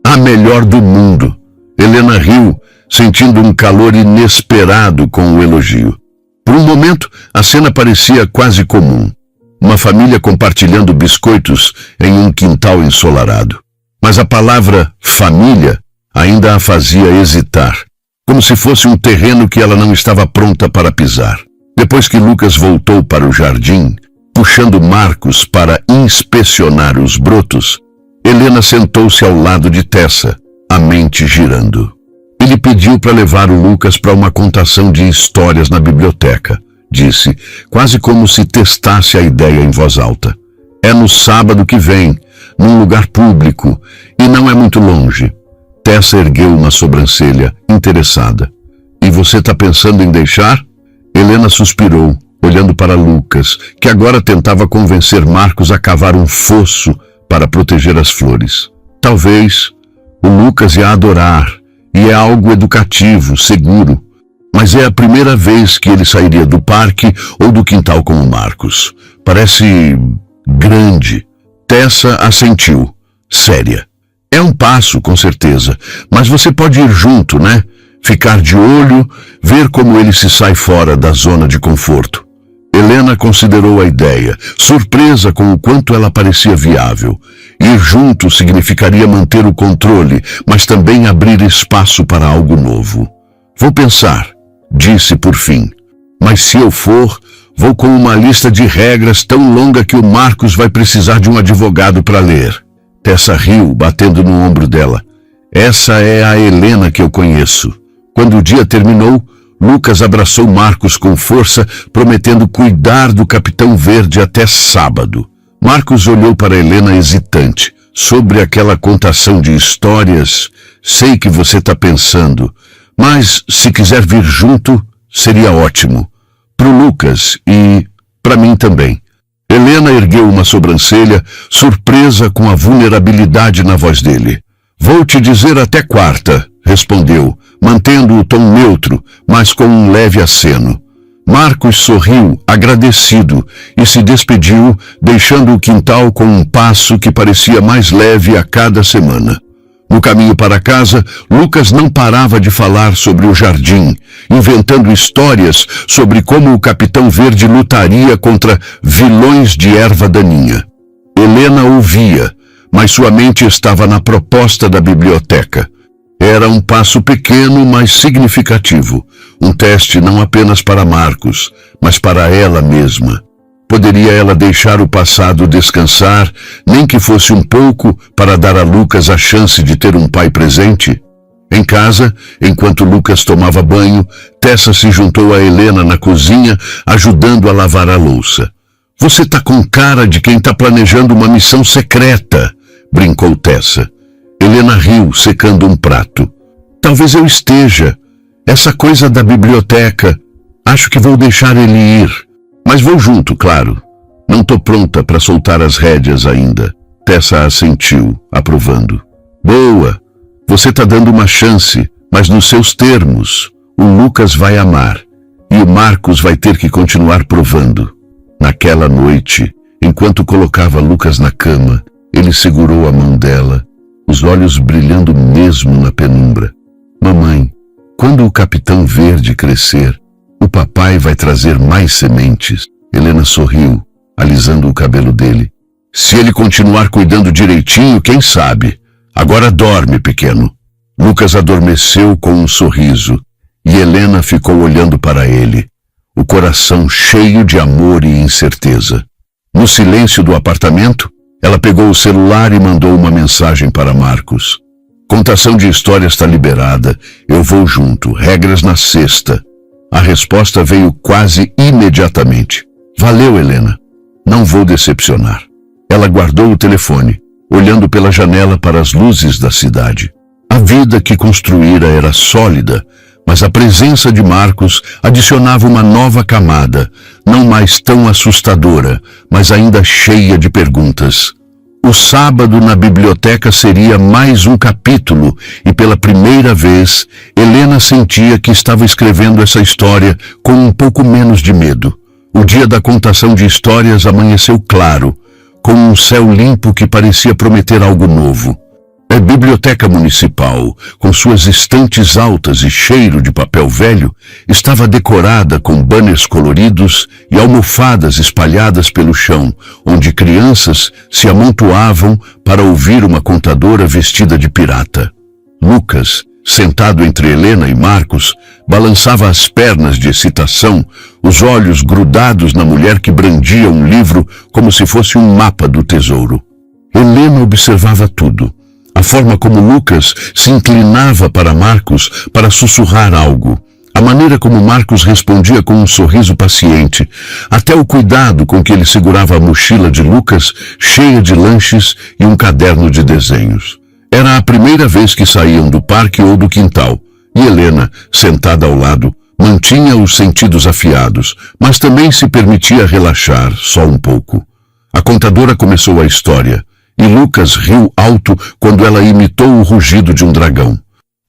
A melhor do mundo. Helena riu, sentindo um calor inesperado com o elogio. Por um momento, a cena parecia quase comum. Uma família compartilhando biscoitos em um quintal ensolarado. Mas a palavra família ainda a fazia hesitar, como se fosse um terreno que ela não estava pronta para pisar. Depois que Lucas voltou para o jardim, puxando Marcos para inspecionar os brotos, Helena sentou-se ao lado de Tessa, a mente girando. Ele pediu para levar o Lucas para uma contação de histórias na biblioteca, disse, quase como se testasse a ideia em voz alta. É no sábado que vem, num lugar público, e não é muito longe. Tessa ergueu uma sobrancelha, interessada. E você está pensando em deixar? Helena suspirou, olhando para Lucas, que agora tentava convencer Marcos a cavar um fosso para proteger as flores. Talvez. O Lucas ia adorar, e é algo educativo, seguro. Mas é a primeira vez que ele sairia do parque ou do quintal com o Marcos. Parece grande. Tessa assentiu, séria. É um passo, com certeza, mas você pode ir junto, né? Ficar de olho, ver como ele se sai fora da zona de conforto. Helena considerou a ideia, surpresa com o quanto ela parecia viável. Ir junto significaria manter o controle, mas também abrir espaço para algo novo. Vou pensar, disse por fim. Mas se eu for, vou com uma lista de regras tão longa que o Marcos vai precisar de um advogado para ler. Tessa riu, batendo no ombro dela. Essa é a Helena que eu conheço. Quando o dia terminou, Lucas abraçou Marcos com força, prometendo cuidar do Capitão Verde até sábado. Marcos olhou para Helena hesitante. Sobre aquela contação de histórias, sei que você está pensando, mas se quiser vir junto, seria ótimo. Pro Lucas e para mim também. Helena ergueu uma sobrancelha, surpresa com a vulnerabilidade na voz dele. Vou te dizer até quarta, respondeu, mantendo o tom neutro, mas com um leve aceno. Marcos sorriu, agradecido, e se despediu, deixando o quintal com um passo que parecia mais leve a cada semana. No caminho para casa, Lucas não parava de falar sobre o jardim, inventando histórias sobre como o Capitão Verde lutaria contra vilões de erva daninha. Helena ouvia, mas sua mente estava na proposta da biblioteca. Era um passo pequeno, mas significativo. Um teste não apenas para Marcos, mas para ela mesma. Poderia ela deixar o passado descansar, nem que fosse um pouco, para dar a Lucas a chance de ter um pai presente? Em casa, enquanto Lucas tomava banho, Tessa se juntou a Helena na cozinha, ajudando a lavar a louça. Você tá com cara de quem tá planejando uma missão secreta, brincou Tessa. Helena riu, secando um prato. Talvez eu esteja. Essa coisa da biblioteca. Acho que vou deixar ele ir. Mas vou junto, claro. Não tô pronta para soltar as rédeas ainda. Tessa assentiu, aprovando. Boa. Você tá dando uma chance, mas nos seus termos. O Lucas vai amar. E o Marcos vai ter que continuar provando. Naquela noite, enquanto colocava Lucas na cama, ele segurou a mão dela, os olhos brilhando mesmo na penumbra. Mamãe, quando o Capitão Verde crescer, o papai vai trazer mais sementes. Helena sorriu, alisando o cabelo dele. Se ele continuar cuidando direitinho, quem sabe? Agora dorme, pequeno. Lucas adormeceu com um sorriso, e Helena ficou olhando para ele, o coração cheio de amor e incerteza. No silêncio do apartamento, ela pegou o celular e mandou uma mensagem para Marcos. Contação de histórias está liberada. Eu vou junto. Regras na sexta. A resposta veio quase imediatamente. Valeu, Helena. Não vou decepcionar. Ela guardou o telefone, olhando pela janela para as luzes da cidade. A vida que construíra era sólida, mas a presença de Marcos adicionava uma nova camada, não mais tão assustadora, mas ainda cheia de perguntas. O sábado na biblioteca seria mais um capítulo e pela primeira vez, Helena sentia que estava escrevendo essa história com um pouco menos de medo. O dia da contação de histórias amanheceu claro, com um céu limpo que parecia prometer algo novo. A biblioteca municipal, com suas estantes altas e cheiro de papel velho, estava decorada com banners coloridos e almofadas espalhadas pelo chão, onde crianças se amontoavam para ouvir uma contadora vestida de pirata. Lucas, sentado entre Helena e Marcos, balançava as pernas de excitação, os olhos grudados na mulher que brandia um livro como se fosse um mapa do tesouro. Helena observava tudo. A forma como Lucas se inclinava para Marcos para sussurrar algo. A maneira como Marcos respondia com um sorriso paciente. Até o cuidado com que ele segurava a mochila de Lucas, cheia de lanches e um caderno de desenhos. Era a primeira vez que saíam do parque ou do quintal. E Helena, sentada ao lado, mantinha os sentidos afiados, mas também se permitia relaxar só um pouco. A contadora começou a história. E Lucas riu alto quando ela imitou o rugido de um dragão.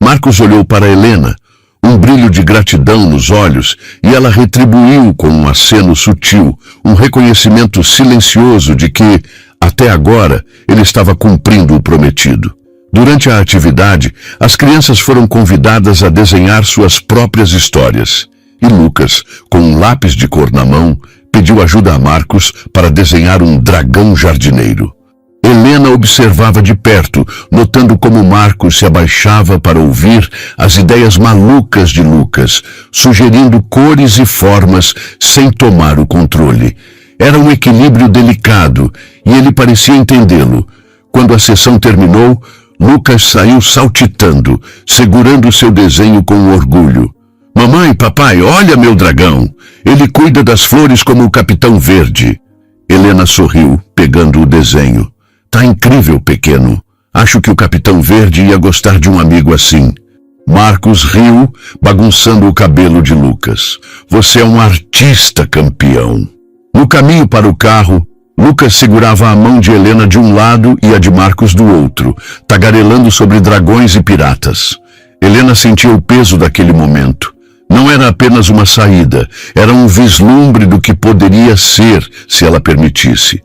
Marcos olhou para Helena, um brilho de gratidão nos olhos, e ela retribuiu com um aceno sutil, um reconhecimento silencioso de que, até agora, ele estava cumprindo o prometido. Durante a atividade, as crianças foram convidadas a desenhar suas próprias histórias. E Lucas, com um lápis de cor na mão, pediu ajuda a Marcos para desenhar um dragão jardineiro. Helena observava de perto, notando como Marcos se abaixava para ouvir as ideias malucas de Lucas, sugerindo cores e formas sem tomar o controle. Era um equilíbrio delicado e ele parecia entendê-lo. Quando a sessão terminou, Lucas saiu saltitando, segurando seu desenho com orgulho. Mamãe, papai, olha meu dragão! Ele cuida das flores como o Capitão Verde. Helena sorriu, pegando o desenho. Tá incrível, pequeno. Acho que o Capitão Verde ia gostar de um amigo assim. Marcos riu, bagunçando o cabelo de Lucas. Você é um artista, campeão. No caminho para o carro, Lucas segurava a mão de Helena de um lado e a de Marcos do outro, tagarelando sobre dragões e piratas. Helena sentia o peso daquele momento. Não era apenas uma saída, era um vislumbre do que poderia ser se ela permitisse.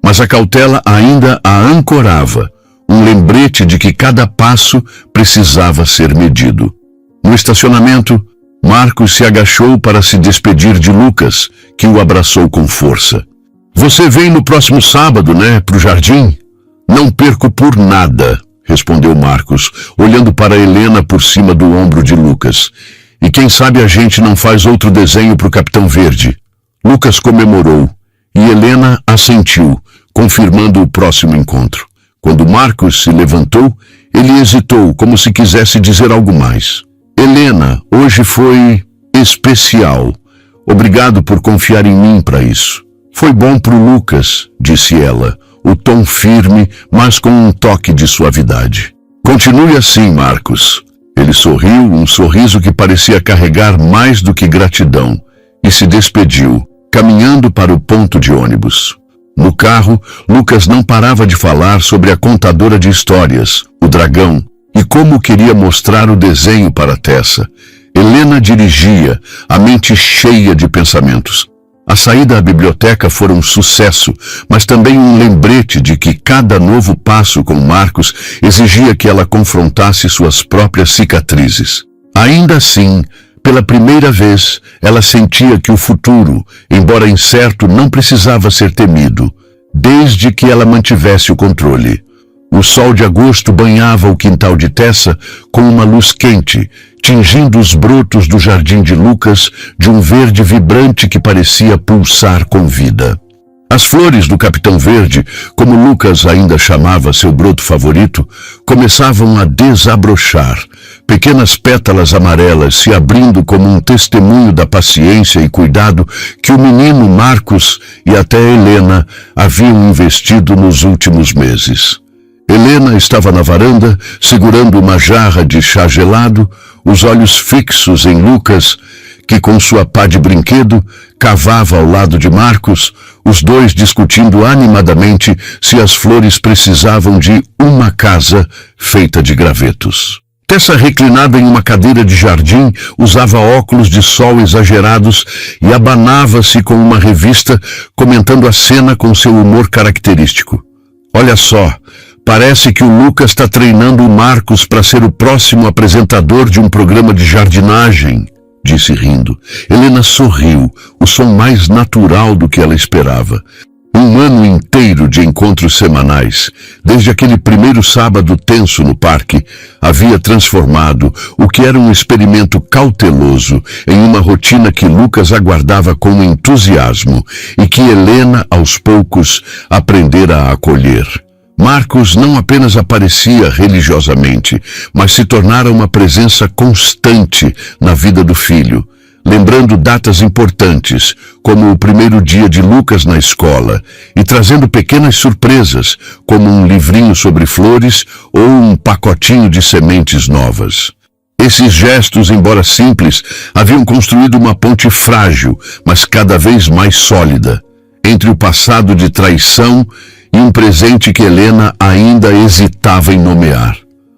Mas a cautela ainda a ancorava, um lembrete de que cada passo precisava ser medido. No estacionamento, Marcos se agachou para se despedir de Lucas, que o abraçou com força. Você vem no próximo sábado, né, pro jardim? Não perco por nada, respondeu Marcos, olhando para Helena por cima do ombro de Lucas. E quem sabe a gente não faz outro desenho para o Capitão Verde? Lucas comemorou e Helena assentiu, confirmando o próximo encontro. Quando Marcos se levantou, ele hesitou, como se quisesse dizer algo mais. Helena, hoje foi especial. Obrigado por confiar em mim para isso. Foi bom pro Lucas, disse ela, o tom firme, mas com um toque de suavidade. Continue assim, Marcos. Ele sorriu, um sorriso que parecia carregar mais do que gratidão, e se despediu, caminhando para o ponto de ônibus. No carro, Lucas não parava de falar sobre a contadora de histórias, o dragão, e como queria mostrar o desenho para Tessa. Helena dirigia, a mente cheia de pensamentos. A saída à biblioteca foi um sucesso, mas também um lembrete de que cada novo passo com Marcos exigia que ela confrontasse suas próprias cicatrizes. Ainda assim, pela primeira vez, ela sentia que o futuro, embora incerto, não precisava ser temido, desde que ela mantivesse o controle. O sol de agosto banhava o quintal de Tessa com uma luz quente, tingindo os brotos do jardim de Lucas de um verde vibrante que parecia pulsar com vida. As flores do Capitão Verde, como Lucas ainda chamava seu broto favorito, começavam a desabrochar, pequenas pétalas amarelas se abrindo como um testemunho da paciência e cuidado que o menino Marcos e até Helena haviam investido nos últimos meses. Helena estava na varanda, segurando uma jarra de chá gelado, os olhos fixos em Lucas, que com sua pá de brinquedo cavava ao lado de Marcos, os dois discutindo animadamente se as flores precisavam de uma casa feita de gravetos. Tessa, reclinada em uma cadeira de jardim, usava óculos de sol exagerados e abanava-se com uma revista, comentando a cena com seu humor característico. Olha só, parece que o Lucas está treinando o Marcos para ser o próximo apresentador de um programa de jardinagem, disse rindo. Helena sorriu, o som mais natural do que ela esperava. Um ano inteiro de encontros semanais, desde aquele primeiro sábado tenso no parque, havia transformado o que era um experimento cauteloso em uma rotina que Lucas aguardava com entusiasmo e que Helena, aos poucos, aprendera a acolher. Marcos não apenas aparecia religiosamente, mas se tornara uma presença constante na vida do filho, lembrando datas importantes, como o primeiro dia de Lucas na escola, e trazendo pequenas surpresas, como um livrinho sobre flores ou um pacotinho de sementes novas. Esses gestos, embora simples, haviam construído uma ponte frágil, mas cada vez mais sólida, entre o passado de traição e um presente que Helena ainda hesitava em nomear.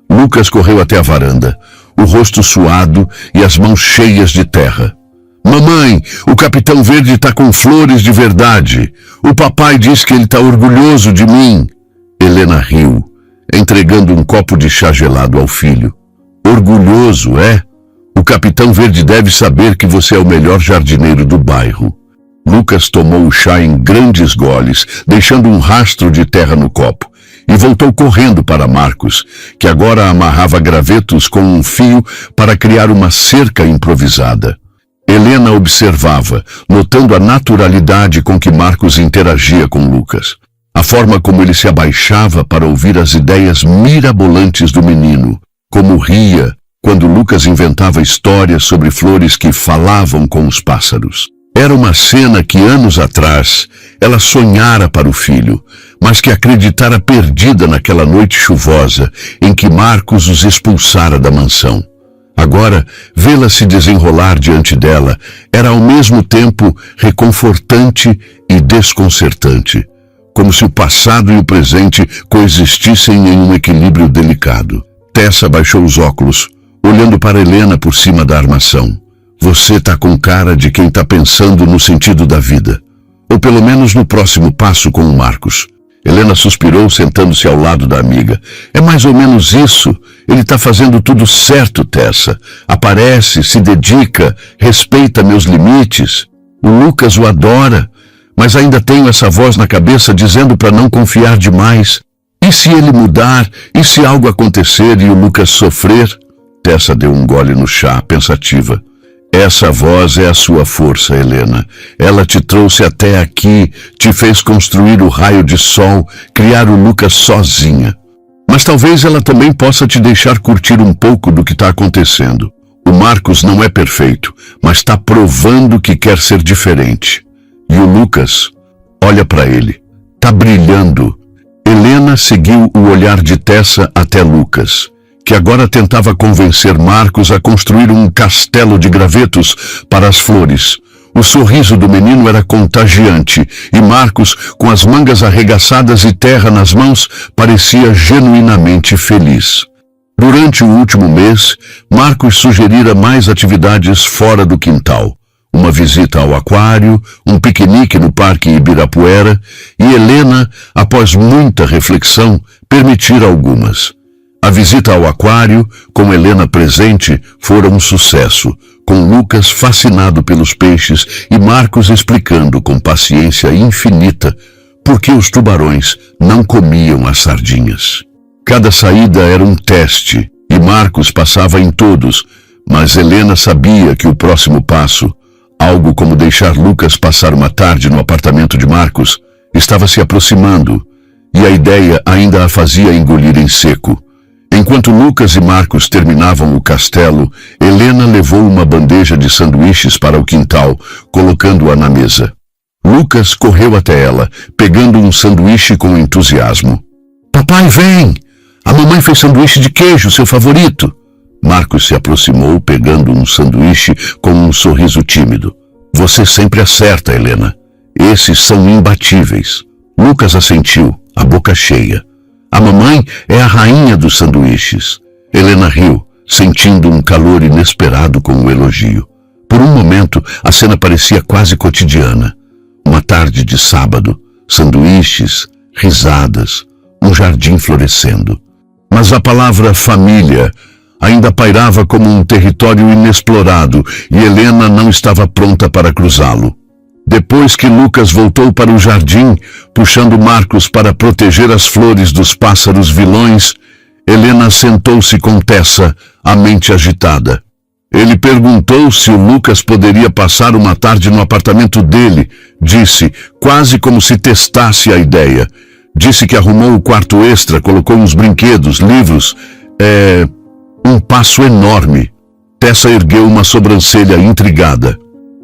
Lucas correu até a varanda, o rosto suado e as mãos cheias de terra. Mamãe, o Capitão Verde está com flores de verdade. O papai diz que ele está orgulhoso de mim. Helena riu, entregando um copo de chá gelado ao filho. Orgulhoso, é? O Capitão Verde deve saber que você é o melhor jardineiro do bairro. Lucas tomou o chá em grandes goles, deixando um rastro de terra no copo, e voltou correndo para Marcos, que agora amarrava gravetos com um fio para criar uma cerca improvisada. Helena observava, notando a naturalidade com que Marcos interagia com Lucas. A forma como ele se abaixava para ouvir as ideias mirabolantes do menino, como ria quando Lucas inventava histórias sobre flores que falavam com os pássaros. Era uma cena que anos atrás ela sonhara para o filho, mas que acreditara perdida naquela noite chuvosa em que Marcos os expulsara da mansão. Agora, vê-la se desenrolar diante dela era ao mesmo tempo reconfortante e desconcertante, como se o passado e o presente coexistissem em um equilíbrio delicado. Tessa baixou os óculos, olhando para Helena por cima da armação. Você tá com cara de quem tá pensando no sentido da vida. Ou pelo menos no próximo passo com o Marcos. Helena suspirou, sentando-se ao lado da amiga. É mais ou menos isso. Ele tá fazendo tudo certo, Tessa. Aparece, se dedica, respeita meus limites. O Lucas o adora, mas ainda tenho essa voz na cabeça dizendo para não confiar demais. E se ele mudar? E se algo acontecer e o Lucas sofrer? Tessa deu um gole no chá, pensativa. Essa voz é a sua força, Helena. Ela te trouxe até aqui, te fez construir o raio de sol, criar o Lucas sozinha. Mas talvez ela também possa te deixar curtir um pouco do que está acontecendo. O Marcos não é perfeito, mas está provando que quer ser diferente. E o Lucas, olha para ele, está brilhando. Helena seguiu o olhar de Tessa até Lucas, que agora tentava convencer Marcos a construir um castelo de gravetos para as flores. O sorriso do menino era contagiante, e Marcos, com as mangas arregaçadas e terra nas mãos, parecia genuinamente feliz. Durante o último mês, Marcos sugerira mais atividades fora do quintal. Uma visita ao aquário, um piquenique no Parque Ibirapuera, e Helena, após muita reflexão, permitira algumas. A visita ao aquário, com Helena presente, fora um sucesso, com Lucas fascinado pelos peixes e Marcos explicando com paciência infinita por que os tubarões não comiam as sardinhas. Cada saída era um teste, e Marcos passava em todos, mas Helena sabia que o próximo passo, algo como deixar Lucas passar uma tarde no apartamento de Marcos, estava se aproximando, e a ideia ainda a fazia engolir em seco. Enquanto Lucas e Marcos terminavam o castelo, Helena levou uma bandeja de sanduíches para o quintal, colocando-a na mesa. Lucas correu até ela, pegando um sanduíche com entusiasmo. "Papai, vem! A mamãe fez sanduíche de queijo, seu favorito." Marcos se aproximou, pegando um sanduíche com um sorriso tímido. "Você sempre acerta, Helena. Esses são imbatíveis." Lucas assentiu, a boca cheia. "A mamãe é a rainha dos sanduíches." Helena riu, sentindo um calor inesperado com o elogio. Por um momento, a cena parecia quase cotidiana. Uma tarde de sábado, sanduíches, risadas, um jardim florescendo. Mas a palavra família ainda pairava como um território inexplorado e Helena não estava pronta para cruzá-lo. Depois que Lucas voltou para o jardim, puxando Marcos para proteger as flores dos pássaros vilões, Helena sentou-se com Tessa, a mente agitada. Ele perguntou se o Lucas poderia passar uma tarde no apartamento dele, disse, quase como se testasse a ideia. Disse que arrumou o quarto extra, colocou uns brinquedos, livros. Um passo enorme. Tessa ergueu uma sobrancelha intrigada.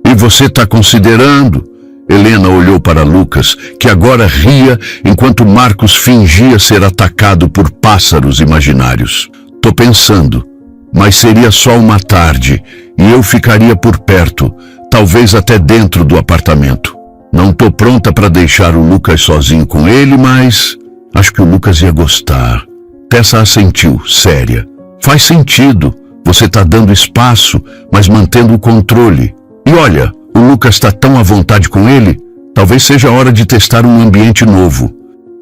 "E você está considerando?" Helena olhou para Lucas, que agora ria enquanto Marcos fingia ser atacado por pássaros imaginários. "Tô pensando, mas seria só uma tarde e eu ficaria por perto, talvez até dentro do apartamento. Não tô pronta para deixar o Lucas sozinho com ele, mas acho que o Lucas ia gostar." Tessa assentiu, séria. "Faz sentido. Você está dando espaço, mas mantendo o controle. E olha, o Lucas está tão à vontade com ele, talvez seja a hora de testar um ambiente novo."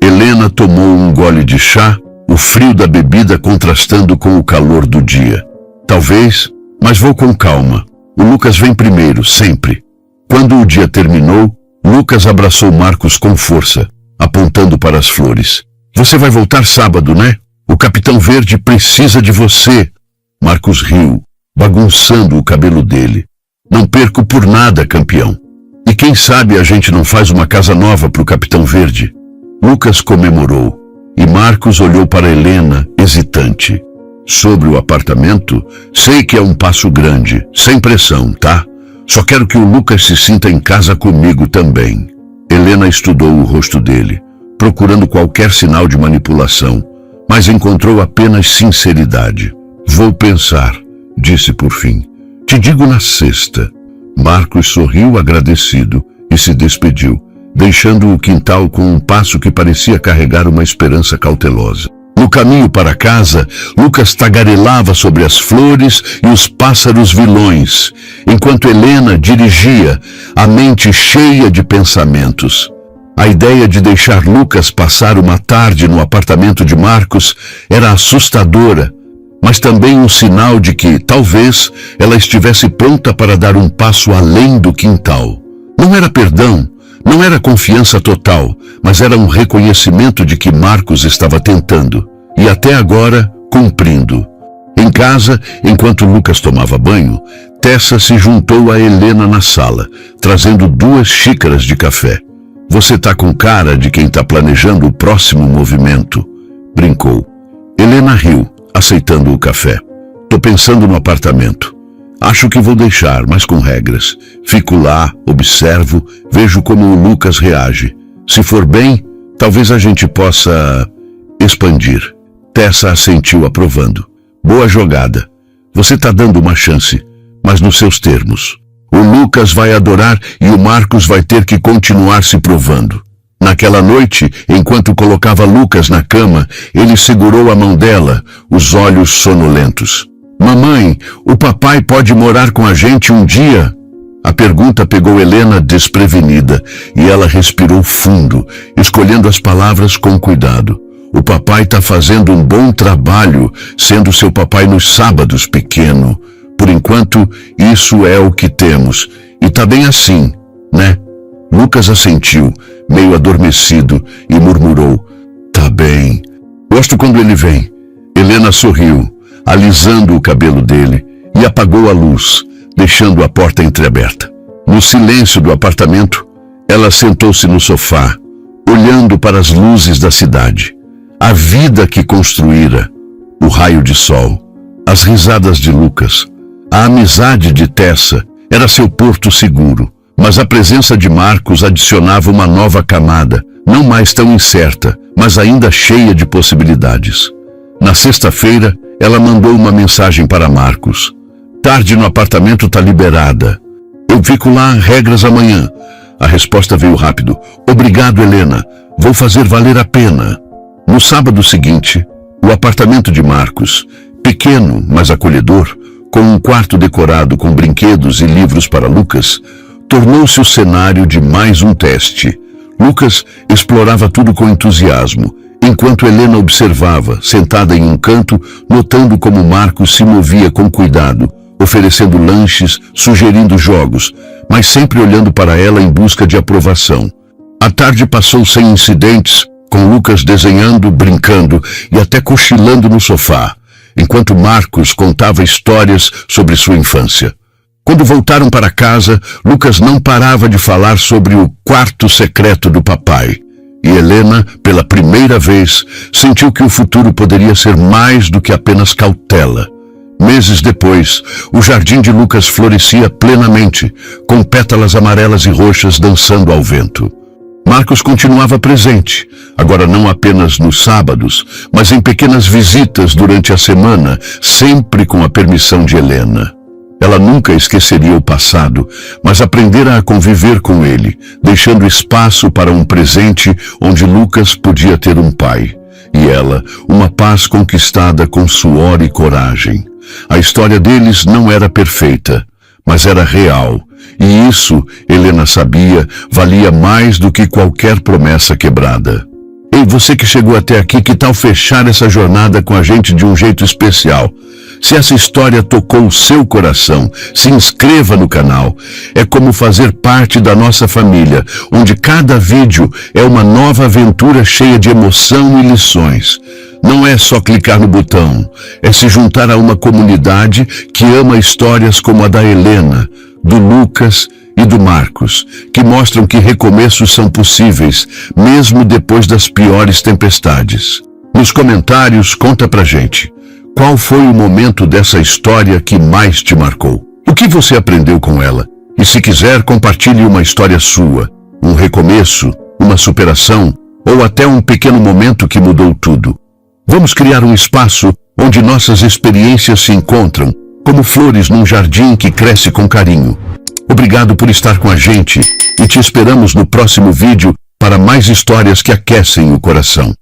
Helena tomou um gole de chá, o frio da bebida contrastando com o calor do dia. "Talvez, mas vou com calma. O Lucas vem primeiro, sempre." Quando o dia terminou, Lucas abraçou Marcos com força, apontando para as flores. "Você vai voltar sábado, né? O Capitão Verde precisa de você." Marcos riu, bagunçando o cabelo dele. "Não perco por nada, campeão. E quem sabe a gente não faz uma casa nova para o Capitão Verde?" Lucas comemorou, e Marcos olhou para Helena, hesitante. "Sobre o apartamento, sei que é um passo grande, sem pressão, tá? Só quero que o Lucas se sinta em casa comigo também." Helena estudou o rosto dele, procurando qualquer sinal de manipulação, mas encontrou apenas sinceridade. "Vou pensar", disse por fim. "Te digo na sexta." Marcos sorriu agradecido e se despediu, deixando o quintal com um passo que parecia carregar uma esperança cautelosa. No caminho para casa, Lucas tagarelava sobre as flores e os pássaros vilões, enquanto Helena dirigia, a mente cheia de pensamentos. A ideia de deixar Lucas passar uma tarde no apartamento de Marcos era assustadora, mas também um sinal de que, talvez, ela estivesse pronta para dar um passo além do quintal. Não era perdão, Não era confiança total, mas era um reconhecimento de que Marcos estava tentando, e até agora cumprindo. Em casa, enquanto Lucas tomava banho, Tessa se juntou a Helena na sala, trazendo 2 xícaras de café. Você tá com cara de quem tá planejando o próximo movimento, brincou. Helena riu, aceitando o café. Tô pensando no apartamento. Acho que vou deixar, mas com regras. Fico lá, observo, vejo como o Lucas reage. Se for bem, talvez a gente possa expandir. Tessa assentiu aprovando. Boa jogada. Você tá dando uma chance, mas nos seus termos. O Lucas vai adorar e o Marcos vai ter que continuar se provando. Naquela noite, enquanto colocava Lucas na cama, ele segurou a mão dela, os olhos sonolentos. Mamãe, o papai pode morar com a gente um dia? A pergunta pegou Helena desprevenida e ela respirou fundo, escolhendo as palavras com cuidado. O papai tá fazendo um bom trabalho, sendo seu papai nos sábados, pequeno. Por enquanto, isso é o que temos. E tá bem assim, né? Lucas assentiu, meio adormecido, e murmurou, tá bem. Gosto quando ele vem. Helena sorriu, alisando o cabelo dele, e apagou a luz, deixando a porta entreaberta. No silêncio do apartamento, ela sentou-se no sofá, olhando para as luzes da cidade. A vida que construíra, o raio de sol, as risadas de Lucas, a amizade de Tessa era seu porto seguro, mas a presença de Marcos adicionava uma nova camada, não mais tão incerta, mas ainda cheia de possibilidades. Na sexta-feira, ela mandou uma mensagem para Marcos. Tarde no apartamento tá liberada. Eu fico lá, regras amanhã. A resposta veio rápido. Obrigado, Helena. Vou fazer valer a pena. No sábado seguinte, o apartamento de Marcos, pequeno, mas acolhedor, com um quarto decorado com brinquedos e livros para Lucas, tornou-se o cenário de mais um teste. Lucas explorava tudo com entusiasmo, enquanto Helena observava, sentada em um canto, notando como Marcos se movia com cuidado, oferecendo lanches, sugerindo jogos, mas sempre olhando para ela em busca de aprovação. A tarde passou sem incidentes, com Lucas desenhando, brincando e até cochilando no sofá, enquanto Marcos contava histórias sobre sua infância. Quando voltaram para casa, Lucas não parava de falar sobre o quarto secreto do papai. E Helena, pela primeira vez, sentiu que o futuro poderia ser mais do que apenas cautela. Meses depois, o jardim de Lucas florescia plenamente, com pétalas amarelas e roxas dançando ao vento. Marcos continuava presente, agora não apenas nos sábados, mas em pequenas visitas durante a semana, sempre com a permissão de Helena. Ela nunca esqueceria o passado, mas aprendera a conviver com ele, deixando espaço para um presente onde Lucas podia ter um pai, e ela, uma paz conquistada com suor e coragem. A história deles não era perfeita, mas era real, e isso, Helena sabia, valia mais do que qualquer promessa quebrada. Ei, você que chegou até aqui, que tal fechar essa jornada com a gente de um jeito especial? Se essa história tocou o seu coração, se inscreva no canal. É como fazer parte da nossa família, onde cada vídeo é uma nova aventura cheia de emoção e lições. Não é só clicar no botão, é se juntar a uma comunidade que ama histórias como a da Helena, do Lucas e do Marcos, que mostram que recomeços são possíveis, mesmo depois das piores tempestades. Nos comentários, conta pra gente. Qual foi o momento dessa história que mais te marcou? O que você aprendeu com ela? E se quiser, compartilhe uma história sua, um recomeço, uma superação, ou até um pequeno momento que mudou tudo. Vamos criar um espaço onde nossas experiências se encontram, como flores num jardim que cresce com carinho. Obrigado por estar com a gente e te esperamos no próximo vídeo para mais histórias que aquecem o coração.